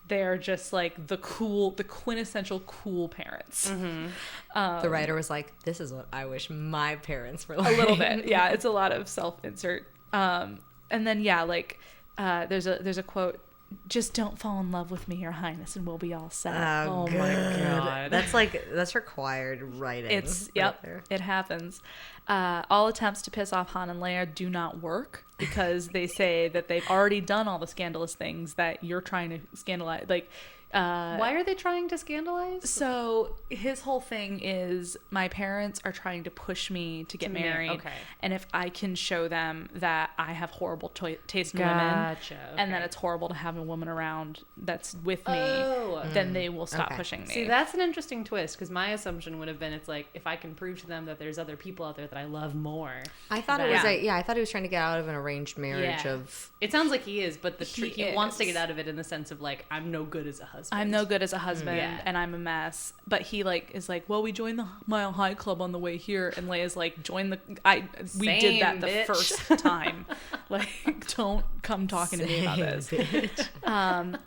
They're just like the quintessential cool parents. Mm-hmm. The writer was like, this is what I wish my parents were like. A little bit. Yeah, it's a lot of self-insert. And then there's a quote, just don't fall in love with me, Your Highness, and we'll be all set. Oh my god. That's required writing. It's right there. It happens. All attempts to piss off Han and Leia do not work because they say that they've already done all the scandalous things that you're trying to scandalize. Like, why are they trying to scandalize? So his whole thing is my parents are trying to push me to get married. Okay. And if I can show them that I have horrible taste in women Gotcha, and that okay. it's horrible to have a woman around that's with me, Oh. then they will stop Okay. pushing me. See, that's an interesting twist because my assumption would have been it's like if I can prove to them that there's other people out there that I love more. I thought it was Yeah. I thought he was trying to get out of an arranged marriage Yeah. of. It sounds like he is, but he wants to is. get out of it in the sense of like I'm no good as a husband. I'm no good as a husband Yeah. and I'm a mess. But he is like, well, we joined the Mile High Club on the way here, and Leia's like, we did that the bitch. first time. Like, don't come talking to me about this.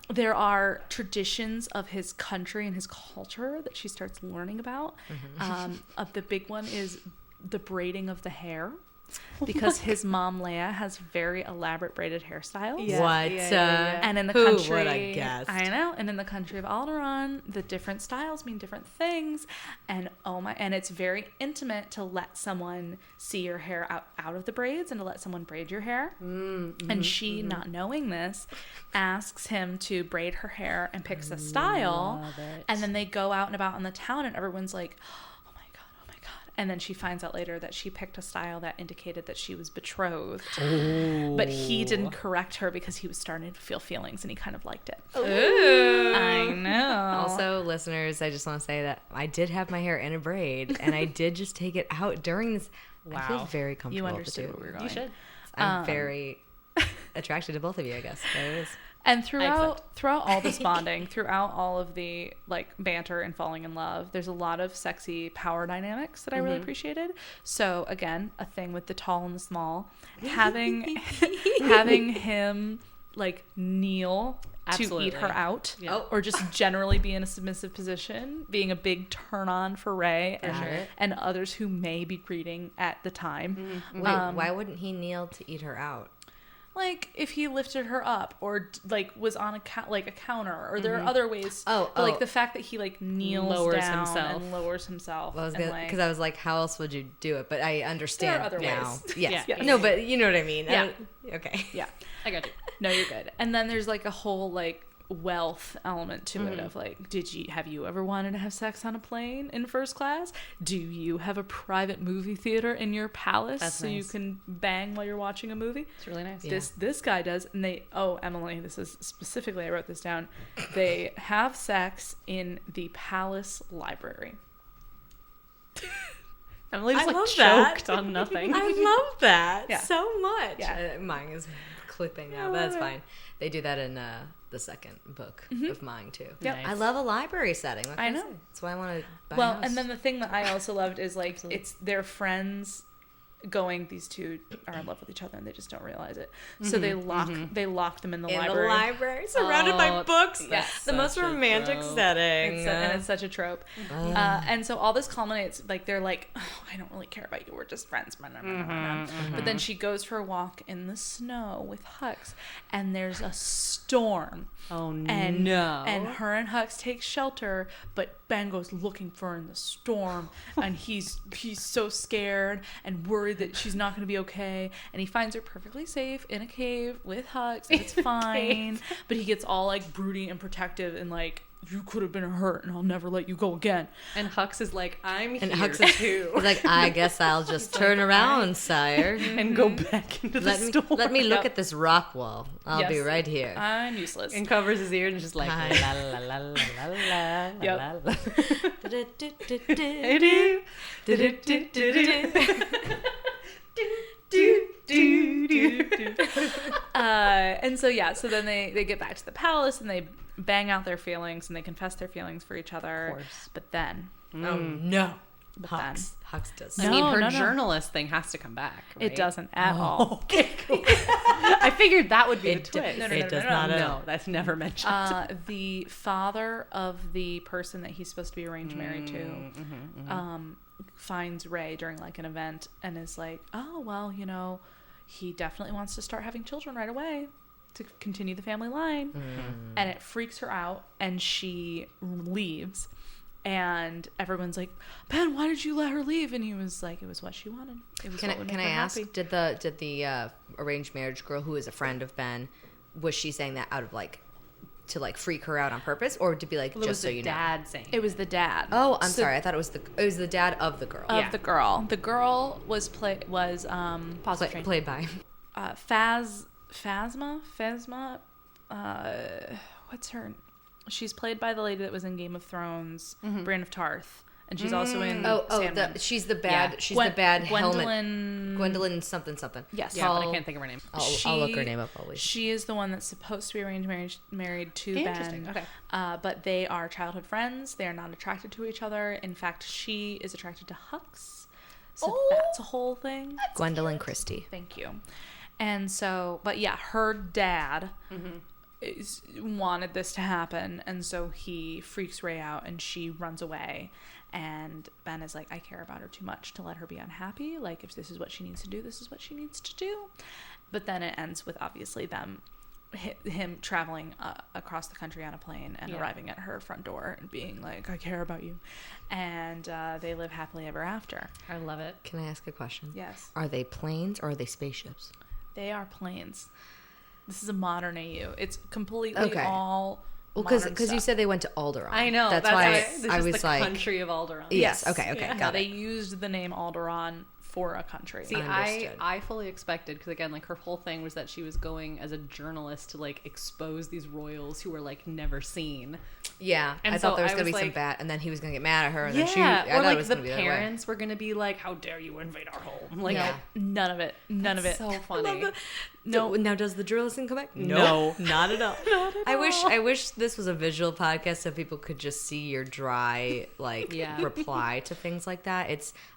There are traditions of his country and his culture that she starts learning about. The big one is the braiding of the hair. Because his mom Leia has very elaborate braided hairstyles. Yeah. What? And in the Who country, would have guessed? I know. And in the country of Alderaan, the different styles mean different things. And and it's very intimate to let someone see your hair out of the braids and to let someone braid your hair. And she, not knowing this, asks him to braid her hair and picks a style. Love it. And then they go out and about in the town, and everyone's like, and then she finds out later that she picked a style that indicated that she was betrothed. Ooh. But he didn't correct her because he was starting to feel feelings and he kind of liked it. Ooh. I know. Also, listeners, I just want to say that I did have my hair in a braid, and I did just take it out during this. I feel Wow. very comfortable. You with understood it, where we were going. You should. I'm very attracted to both of you, I guess. There it is. And throughout all this bonding, throughout all of the banter and falling in love, there's a lot of sexy power dynamics that I really appreciated. So again, a thing with the tall and the small, having him kneel Absolutely. to eat her out, Yeah. or just generally be in a submissive position, being a big turn on for Rey and others who may be greeting at the time. Wait, why wouldn't he kneel to eat her out? Like if he lifted her up or was on a counter, or there are other ways. But the fact that he kneels Lowers down himself. and lowers himself. Well, and, I was like, how else would you do it? But I understand There are other now. ways. Yes. Yeah. No, but you know what I mean. Yeah. Okay. yeah. I got you. No, you're good. And then there's a whole wealth element to it of have you ever wanted to have sex on a plane in first class? Do you have a private movie theater in your palace That's you nice. can bang while you're watching a movie? It's really nice. Yeah. This guy does. And Emily, this is specifically, I wrote this down. They have sex in the palace library. Emily just love that. choked on nothing. I love that Yeah. so much. Yeah. Mine is clipping now, but that's fine. They do that in the second book of mine too. Yep. I love a library setting. What I can know. say? That's why I want to buy a Well, house. and then the thing that I also loved is it's their friends going, these two are in love with each other and they just don't realize it. So they lock them in the library. Surrounded by books. Yes. The most romantic setting. And it's such a trope. And so all this culminates, like, they're like, oh, I don't really care about you. We're just friends. But then she goes for a walk in the snow with Hux, and there's a storm. Oh, And no. And her and Hux take shelter, but Ben goes looking for her in the storm, and he's so scared and worried that she's not going to be okay. And he finds her perfectly safe in a cave with Hux, and it's fine. But he gets all like broody and protective and like, you could have been hurt, and I'll never let you go again. And Hux is like, I'm And here Hux is too. He's like, I guess I'll just turn around, sire. And go back into the storm. Let me look at this rock wall. I'll be Yes. right here. I'm useless. And covers his ear and is just like, Hi. la la la la la la Yep. la la. And so so then they get back to the palace and they bang out their feelings and they confess their feelings for each other. Of course. But then Oh no. But Hux does. I mean, her No. journalist thing has to come back. Right? it doesn't at all. Okay, cool. I figured that would be the twist. No, It does not. No, that's never mentioned. The father of the person that he's supposed to be arranged married to finds Ray during like an event and is like, oh, well, you know, he definitely wants to start having children right away to continue the family line. And it freaks her out and she leaves. And everyone's like, Ben, why did you let her leave? And he was like, it was what she wanted. It was Can what would I make her ask? happy. Did the arranged marriage girl who is a friend of Ben, was she saying that out of like to like freak her out on purpose, or to be like, Well, it was just so the you know? dad saying. It was the dad. Oh, I'm So- sorry. I thought it was the dad of the girl. Of the girl. The girl was played Played by. Phasma. What's her? She's played by the lady that was in Game of Thrones, Brienne of Tarth, and she's also in. Sandman. She's the bad. Yeah. She's the bad helmet. Gwendolyn. Gwendolyn something. Yes. Yeah, but I can't think of her name. I'll look her name up always. She is the one that's supposed to be arranged married to Interesting. Ben. Okay. But they are childhood friends. They are not attracted to each other. In fact, she is attracted to Hux. So that's a whole thing. Gwendolyn Christie. Thank you. And so, but yeah, her dad wanted this to happen, and so he freaks Ray out, and she runs away. And Ben is like, I care about her too much to let her be unhappy. Like, if this is what she needs to do, this is what she needs to do. But then it ends with obviously him traveling across the country on a plane and arriving at her front door and being like, I care about you. And they live happily ever after. I love it. Can I ask a question? Yes. Are they planes or are they spaceships? They are planes. This is a modern AU. It's completely all Well, modern because you stuff. said they went to Alderaan. I know. That's why this I is was the like, country of Alderaan. yes. Okay. Yeah, Got they it. used the name Alderaan for a country. See, Understood. I fully expected, because again, like her whole thing was that she was going as a journalist to like expose these royals who were like never seen. Yeah, And I thought so there was I gonna was be some like- bad, and then he was gonna get mad at her, and Yeah, then she. I or thought like it was the gonna be the other way. parents were gonna be like, "How dare you invade our home?" Like, Yeah. None of it. None of it. so funny. No, now does the journalism come back? No. not at all. I wish this was a visual podcast so people could just see your dry like Yeah. reply to things like that.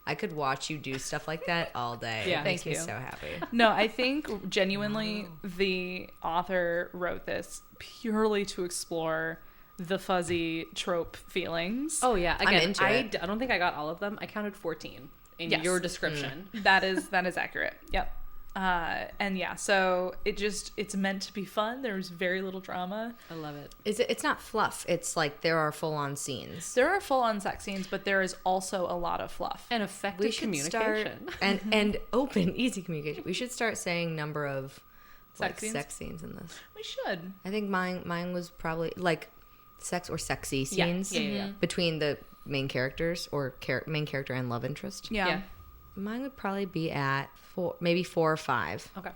I could watch you do stuff like that all day. Yeah. It makes Thank me you. so happy. No, I think genuinely the author wrote this purely to explore the fuzzy trope feelings. Oh yeah, again, into it. I don't think I got all of them. I counted 14 in Yes. your description. That is accurate. Yep. And yeah, so it's meant to be fun. There's very little drama. I love it. It's not fluff. It's like there are full on scenes. There are full-on sex scenes, but there is also a lot of fluff. And effective We should start communication. and open, easy communication. We should start saying number of Sex scenes? sex scenes in this. We should. I think mine was probably like sex or sexy Yeah. scenes Yeah. between the main characters or main character and love interest. Yeah. Yeah. Mine would probably be at 4 or 5. Okay.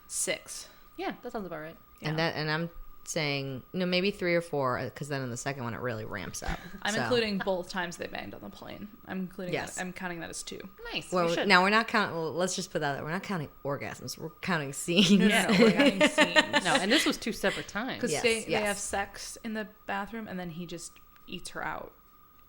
6. Yeah, that sounds about right. And I'm saying maybe 3 or 4 because then in the second one it really ramps up. I'm So- including both times they banged on the plane. I'm including Yes. that. I'm counting that as 2. Nice. Well, we should. now we're not counting. Let's just put that. We're not counting orgasms. We're counting scenes. No, we're counting scenes. No, and this was 2 separate times. Because Yes, they yes. have sex in the bathroom and then he just eats her out.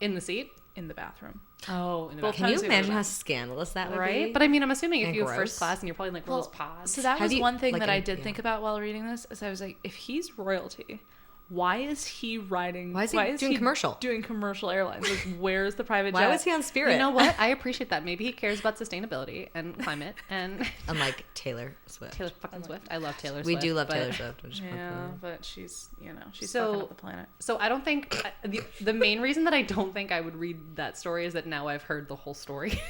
In the seat. in the bathroom. Oh, in the Both bathroom. Can you times they were imagine how done. scandalous that would Right? be? But I mean, I'm assuming if And you have gross. first class and you're probably like one of those pods. So that Have was you- one thing like that a- I did yeah. think about while reading this. Is I was like, if he's royalty, why is he riding? Why is he doing commercial? Doing commercial airlines? Like, where's the private jet? Why was he on Spirit? You know what? I appreciate that. Maybe he cares about sustainability and climate and Unlike Taylor Swift. Taylor fucking Swift. I love Taylor Swift. We do love but- Taylor Swift. I'm just Yeah, but she's she's So- fucking up the planet. So I don't think the main reason that I don't think I would read that story is that now I've heard the whole story.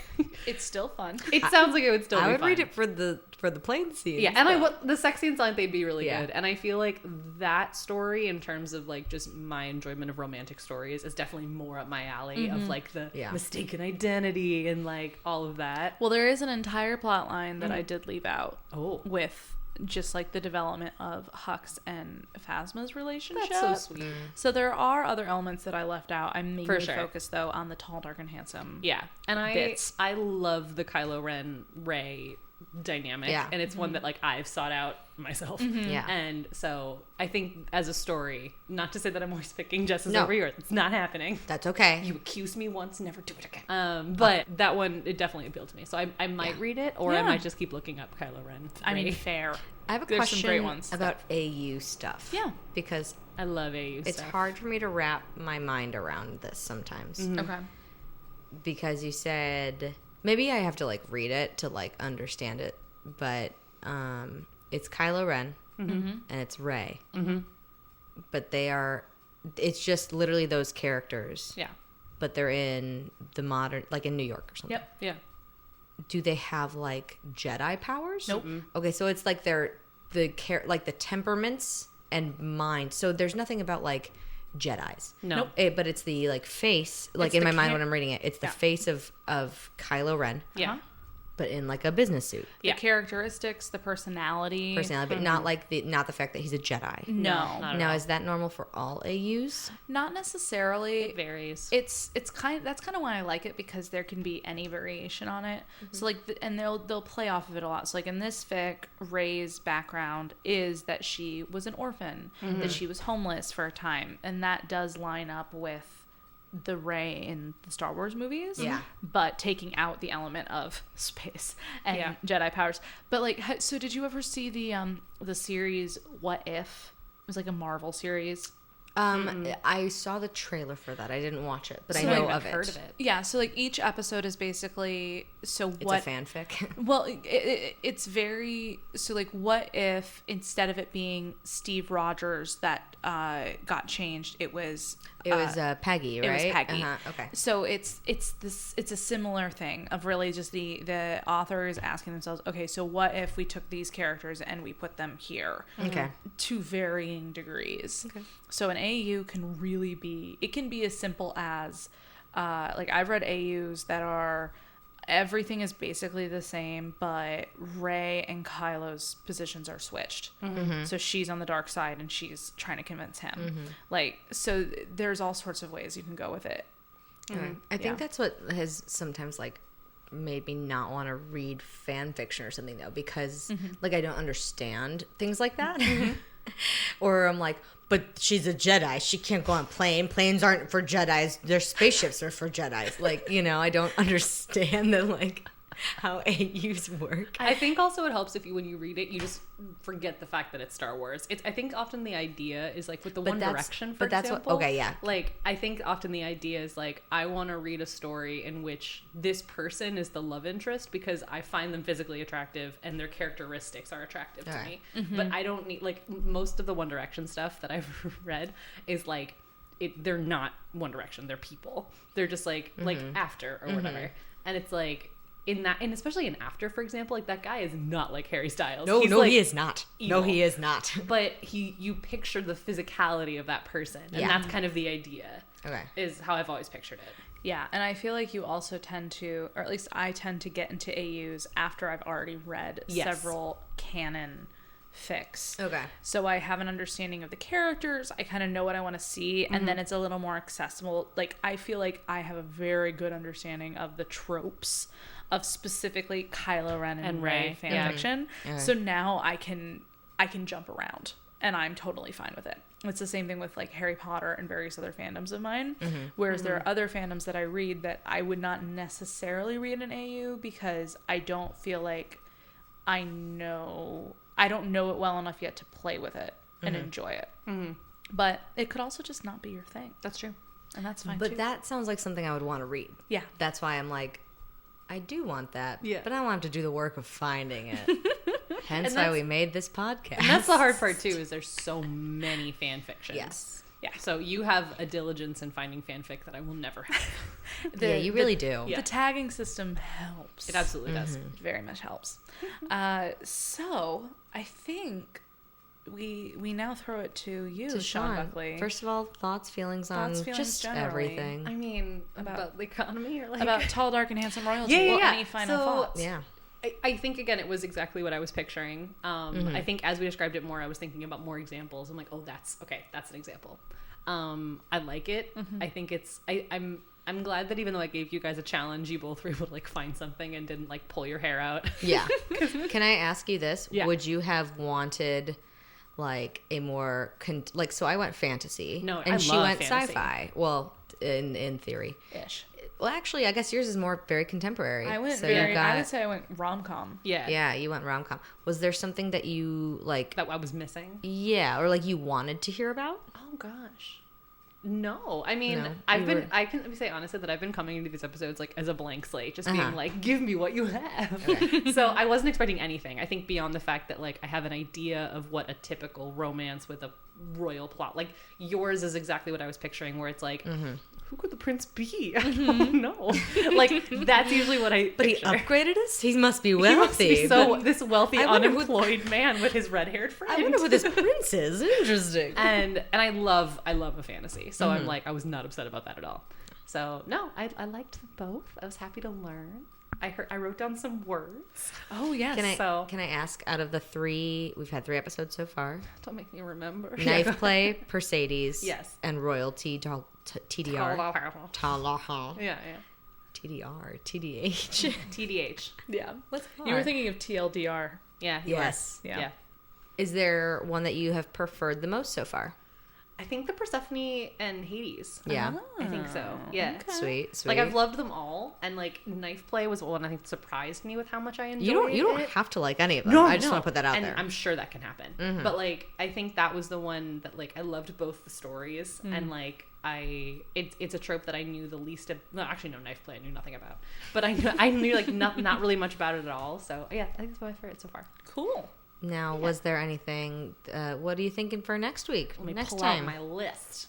It's still fun. It sounds like it would still I be would fun. read it for the plane scenes. Yeah, and but- the sex scenes, like, they'd be really Yeah. good. And I feel like that story, in terms of like just my enjoyment of romantic stories, is definitely more up my alley of like the Yeah. mistaken identity and like all of that. Well, there is an entire plot line that I did leave out Oh, with just like the development of Hux and Phasma's relationship. that's so sweet. So there are other elements that I left out. I'm mainly sure. focused though on the tall, dark, and handsome. Yeah, and Bits. I love the Kylo Ren Rey dynamic, Yeah. and it's one that like I've sought out myself. Yeah. And so I think as a story, not to say that I'm always picking Justice No. over yours, it's not happening. That's okay. You accused me once, never do it again. But that one, it definitely appealed to me. So I might Yeah. read it, or I Yeah. might just keep looking up Kylo Ren. I mean, Rey. fair. I have a There's question some great ones. about AU stuff. Yeah. Because I love AU it's stuff. hard for me to wrap my mind around this sometimes. Okay. Because you said maybe I have to like read it to like understand it, but it's Kylo Ren and it's Rey. But it's just literally those characters. Yeah. But they're in the modern, like in New York or something. Yep. Yeah. Do they have like Jedi powers? Nope. Okay, so it's like like the temperaments and mind. So there's nothing about like Jedis. No. Nope. But it's the like face, like It's in the my mind char- when I'm reading it, it's the Yeah. face of Kylo Ren, Yeah. Uh-huh. but in like a business suit, The Yeah. characteristics, the personality. personality, but not like not the fact that he's a Jedi. No. Not at Now, all. is that normal for all AUs? Not necessarily. It varies. It's kind of, that's kind of why I like it, because there can be any variation on it. So like and they'll play off of it a lot. So like in this fic, Rey's background is that she was an orphan, that she was homeless for a time, and that does line up with the Rey in the Star Wars movies. Yeah. But taking out the element of space and Yeah. Jedi powers. But like, so did you ever see the series What If? It was like a Marvel series. I saw the trailer for that. I didn't watch it, but So I know I've of it. heard of it. Yeah, so like each episode is basically It's what a fanfic. well, it's very so like what if instead of it being Steve Rogers that got changed, it was Peggy, right? it was Peggy. Okay. So it's a similar thing of really just the authors asking themselves, okay, so what if we took these characters and we put them here? Okay. To varying degrees. Okay. So an AU can really be, it can be as simple as like I've read AUs that are everything is basically the same, but Rey and Kylo's positions are switched. So she's on the dark side and she's trying to convince him. Like, so there's all sorts of ways you can go with it. Okay. I think that's what has sometimes like made me not want to read fan fiction or something though, because like I don't understand things like that. Or I'm like, but she's a Jedi. She can't go on a plane. Planes aren't for Jedis. Their spaceships are for Jedis. Like, I don't understand the like how AUs work. I think also it helps if when you read it, you just forget the fact that it's Star Wars. I think often the idea is like with the One Direction, for example. Okay, yeah. Like, I think often the idea is like, I want to read a story in which this person is the love interest because I find them physically attractive and their characteristics are attractive to me. But I don't need, like, most of the One Direction stuff that I've read is like, they're not One Direction, they're people. They're just like After or whatever. And it's like, in that, and especially in After, for example, like that guy is not like Harry Styles. No, He's, no, like, he is not. evil. No, he is not. But you picture the physicality of that person, and Yeah. that's kind of the idea. Okay. Is how I've always pictured it. Yeah, and I feel like you also tend to, or at least I tend to get into AUs after I've already read Yes. several canon fics. Okay. So I have an understanding of the characters, I kind of know what I want to see, and then it's a little more accessible. Like, I feel like I have a very good understanding of the tropes of specifically Kylo Ren and Rey fan Yeah. fiction. Okay. So now I can jump around, and I'm totally fine with it. It's the same thing with like Harry Potter and various other fandoms of mine. Whereas there are other fandoms that I read that I would not necessarily read in AU because I don't feel like I don't know it well enough yet to play with it and enjoy it. But it could also just not be your thing. That's true. And that's fine But too. that sounds like something I would want to read. Yeah. That's why I'm like, I do want that. Yeah. But I don't have to do the work of finding it. Hence And why that's- we made this podcast. And that's the hard part too, is there's so many fan fictions. Yes. Yeah. So you have a diligence in finding fanfic that I will never have. Yeah, you really do. Yeah. The tagging system helps. It absolutely does. It very much helps. So I think we now throw it to you, To Sean Buckley. First of all, thoughts, feelings on feelings just generally. everything. I mean, about the economy or like about tall, dark, and handsome royalty. Yeah. Any final So- thoughts? Yeah. I think again it was exactly what I was picturing. I think as we described it more, I was thinking about more examples. I'm like, oh, that's an example. I like it. I think it's I'm glad that even though I gave you guys a challenge, you both were able to like find something and didn't like pull your hair out. Yeah. Can I ask you this? Yeah. Would you have wanted like a more so I went fantasy. No, and I she love went fantasy. sci-fi. Well, in theory. Ish. Well, actually, I guess yours is more very contemporary. I went so you've I got- would say I went rom-com. Yeah, you went rom-com. Was there something that you like? That I was missing. Yeah, or like you wanted to hear about? Oh gosh. No, I mean, No, I you can say honestly that I've been coming into these episodes like as a blank slate, just Uh-huh. being like, give me what you have. So I wasn't expecting anything. I think beyond the fact that like I have an idea of what a typical romance with a royal plot, like yours is exactly what I was picturing, where it's like, who could the prince be? I don't know. Like that's usually what I. But he picture. upgraded us. He must be He wealthy. must be so this wealthy I wonder who- unemployed man with his red-haired friend. I wonder who this prince is. Interesting. and I love a fantasy, so I'm like I was not upset about that at all. So no, I liked them both. I was happy to learn. I wrote down some words. Oh yes. Can I ask, out of the 3, we've had 3 episodes so far, Don't make me remember. Knife Play, Mercedes, Yes. and Royalty, TDR, Talaha, Yeah. TDR, TDH. TDH. yeah. What's You were thinking of TLDR. Yeah. Yes. Yeah. Is there one that you have preferred the most so far? I think the Persephone and Hades. Yeah. I think so. Yeah. Sweet. Like I've loved them all, and like Knife Play was one I think surprised me with how much I enjoyed. You don't it. have to like any of them. I just want to put that out and there. I'm sure that can happen. But like I think that was the one that like I loved both the stories and like it's a trope that I knew the least of. No, actually no, Knife Play I knew nothing about. But I knew like not really much about it at all. So yeah, I think it's my favorite so far. Cool. Now, was there anything? What are you thinking for next week? Let me next pull time? out my list.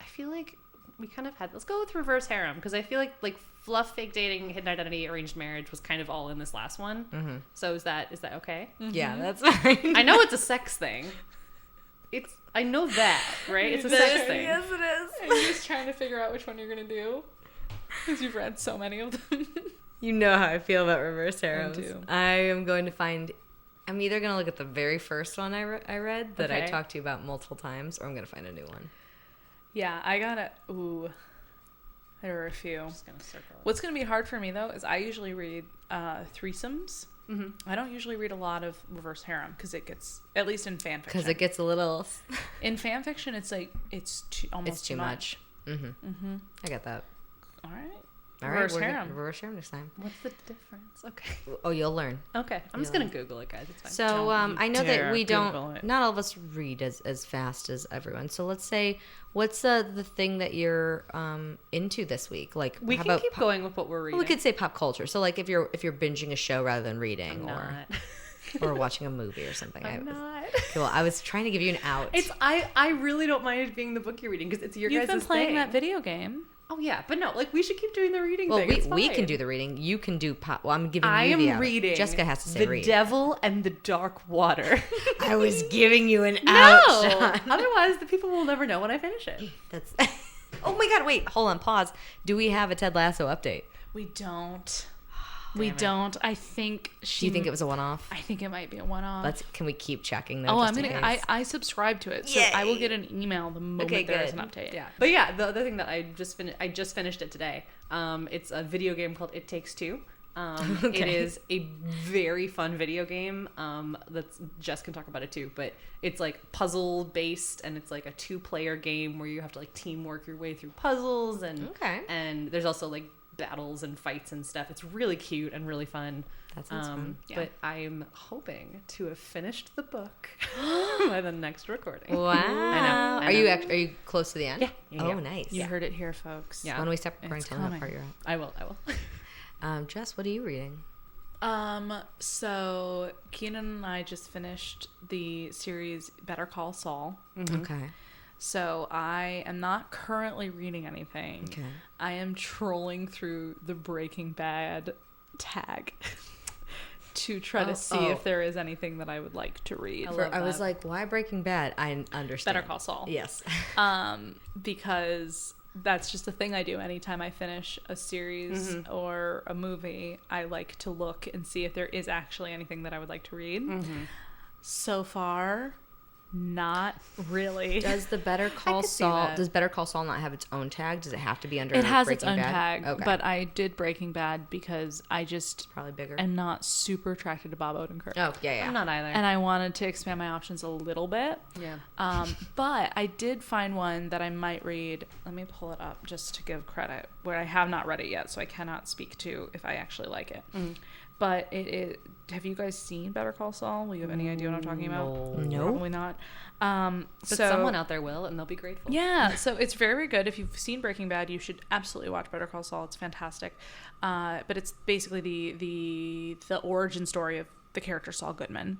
I feel like we kind of had. Let's go with reverse harem because I feel like fluff, fake dating, hidden identity, arranged marriage was kind of all in this last one. Mm-hmm. So is that okay? Yeah, that's fine. I know it's a sex thing. I know that, right? It's a sex thing. Yes, it is. Are you just trying to figure out which one you're gonna do? Because you've read so many of them. You know how I feel about reverse harems. do. I am going to find. I'm either going to look at the very first one I read that I Okay. talked to you about multiple times, or I'm going to find a new one. Yeah, I gotta. Ooh, there are a few. Just gonna circle it. What's gonna be hard for me though is I usually read threesomes. Mm-hmm. I don't usually read a lot of reverse harem because it gets, at least in fan fiction. Because it gets a little. in fan fiction, it's like almost It's too much. Mm-hmm. Mm-hmm. I get that. All right. All Reverse right, harem. reverse harem next time. What's the difference? Okay. Oh, you'll learn. Okay. I'm just gonna Google it, guys. It's fine. So Don't you I know that dare we Google don't. it. Not all of us read as fast as everyone. So let's say, what's the thing that you're into this week? Like, we how can about keep going with what we're reading. Well, we could say pop culture. So like if you're binging a show rather than reading, I'm not. or watching a movie or something. I'm not. Cool. I was trying to give you an out. It's I really don't mind it being the book you're reading because it's your You've guys' been playing thing. that video game. Oh yeah, but no, like we should keep doing the reading well, thing. we It's can fine. do the reading. You can do pop. Well, I'm giving I you the am out. reading. Jessica has to say The read. Devil and the Dark Water. I was giving you an No, out. Sean. otherwise the people will never know when I finish it. That's. Oh my God! Wait, hold on. Pause. Do we have a Ted Lasso update? We don't. Damn it. don't. I think she. Do you think it was a one-off? I think it might be a one-off. Can we keep checking though? Oh, just I'm in gonna. case? I subscribe to it, so I will get an email the moment Okay, there is good. an update. Yeah, but yeah, the other thing that I just finished it today. It's a video game called It Takes Two. It is a very fun video game. That's Jess can talk about it too, but it's like puzzle based, and it's like a 2-player game where you have to like teamwork your way through puzzles, and and there's also like battles and fights and stuff. It's really cute and really fun. That sounds fun. Yeah. But I'm hoping to have finished the book by the next recording. Wow. I know. Are you close to the end? Yeah. Oh, nice. You heard it here, folks. Yeah. When we stop recording, It's tell me what coming. part you're I will. at. Jess, what are you reading? So Keenan and I just finished the series Better Call Saul. Okay. So I am not currently reading anything. Okay. I am trolling through the Breaking Bad tag to try to see if there is anything that I would like to read. I was like, why Breaking Bad? I understand. Better Call Saul. Yes. Because that's just a thing I do anytime I finish a series or a movie. I like to look and see if there is actually anything that I would like to read. So far, not really. Does the Better Call Saul? Does Better Call Saul not have its own tag? Does it have to be under? It has Breaking its own Bad? tag, Okay. but I did Breaking Bad because I just Probably bigger. am not super attracted to Bob Odenkirk. Oh yeah. I'm not either. And I wanted to expand my options a little bit. Yeah. But I did find one that I might read. Let me pull it up just to give credit, where I have not read it yet, so I cannot speak to if I actually like it. But it is. Have you guys seen Better Call Saul? Will you have any idea what I'm talking about? No. Probably not. But someone out there will, and they'll be grateful. Yeah, so it's very good. If you've seen Breaking Bad, you should absolutely watch Better Call Saul. It's fantastic. But it's basically the origin story of the character Saul Goodman.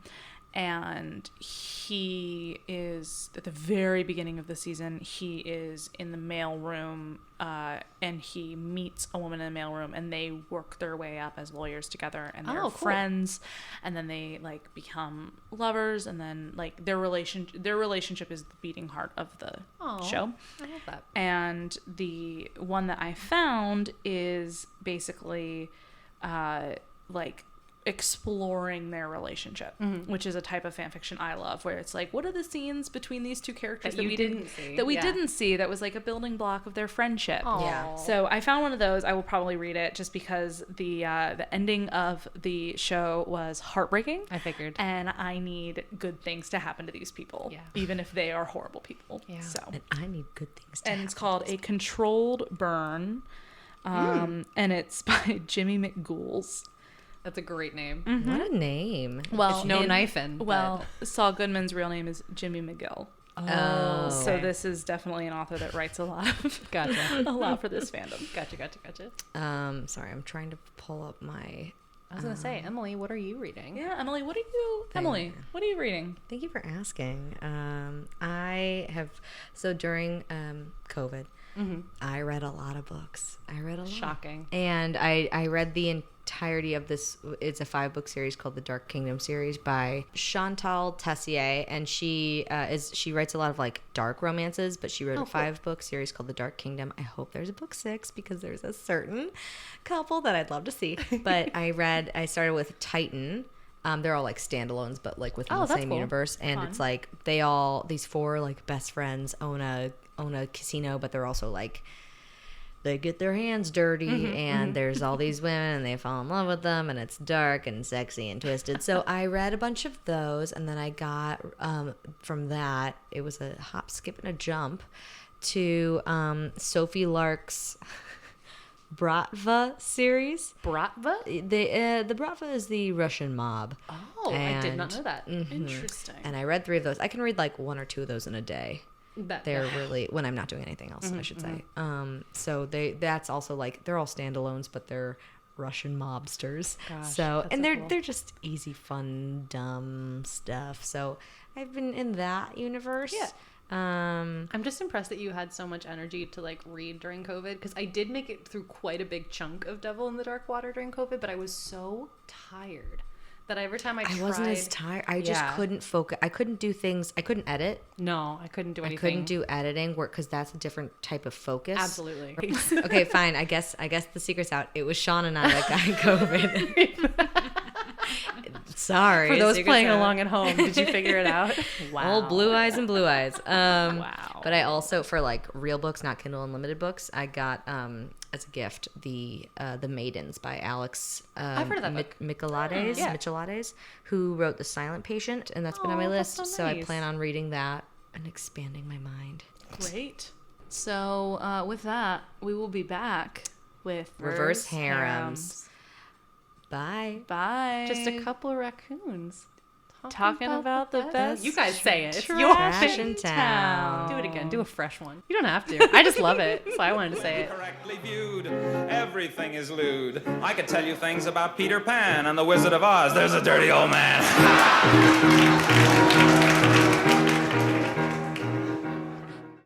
And he is, at the very beginning of the season, he is in the mail room, and he meets a woman in the mail room, and they work their way up as lawyers together, and they're friends, and then they like become lovers, and then like their relationship is the beating heart of the show. I love that. And the one that I found is basically like exploring their relationship, which is a type of fan fiction I love, where it's like, what are the scenes between these two characters That we didn't see that was like a building block of their friendship. Yeah. So I found one of those. I will probably read it just because the ending of the show was heartbreaking. I figured. And I need good things to happen to these people, even if they are horrible people. Yeah. So And I need good things to and happen. it's called A Controlled Burn, and it's by Jimmy McGools. That's a great name. What a name. Well, It's no knifing. Well, Saul Goodman's real name is Jimmy McGill. Oh. So this is definitely an author that writes a lot of Gotcha. a lot for this fandom. Gotcha. Sorry, I'm trying to pull up my. I was gonna say, Emily, what are you reading? Yeah, Emily, what are you reading? Thank you for asking. I have during COVID, I read a lot of books. I read a lot. Shocking. And I read the entirety of this. It's a 5-book series called the Dark Kingdom series by Chantal Tessier, and she writes a lot of like dark romances, but she wrote a 5-book series called the Dark Kingdom. I hope there's a book 6 because there's a certain couple that I'd love to see. But I started with Titan. They're all like standalones, but like within the same universe. And it's like these 4 like best friends own a casino, but they're also like, they get their hands dirty, and there's all these women, and they fall in love with them, and it's dark and sexy and twisted. So I read a bunch of those, and then I got from that, it was a hop, skip, and a jump to Sophie Lark's Bratva series. Bratva? The Bratva is the Russian mob. Oh, I did not know that. Interesting. And I read 3 of those. I can read like 1 or 2 of those in a day. They're Yeah. really, when I'm not doing anything else, I should say. So that's also like, they're all standalones, but they're Russian mobsters. Gosh, So, that's and so cool. they're just easy, fun, dumb stuff. So I've been in that universe. Yeah. Um, I'm just impressed that you had so much energy to like read during COVID, because I did make it through quite a big chunk of Devil in the Dark Water during COVID, but I was so tired that every time I wasn't as tired. I just couldn't focus. I couldn't do things. I couldn't edit. No, I couldn't do anything. I couldn't do editing because that's a different type of focus. Absolutely. Okay, fine. I guess the secret's out. It was Sean and I that got COVID. Sorry. For those secret's playing out. along at home, did you figure it out? Wow. Old blue eyes and blue eyes. Wow. But I also, for like real books, not Kindle Unlimited books, I got as a gift the Maidens by Alex I've heard of that book. Michelades, Yeah. Michelades, who wrote The Silent Patient, and that's been on my list. that's so So I nice. plan on reading that and expanding my mind. Great. So with that, we will be back with Reverse harems. Bye. Bye. Just a couple of raccoons. Talking about the best. You guys say it. It's your Trash thing. in town. Do it again. Do a fresh one. You don't have to. I just love it, so I wanted to say it. Correctly viewed, everything is lewd. I could tell you things about Peter Pan and the Wizard of Oz. There's a dirty old man.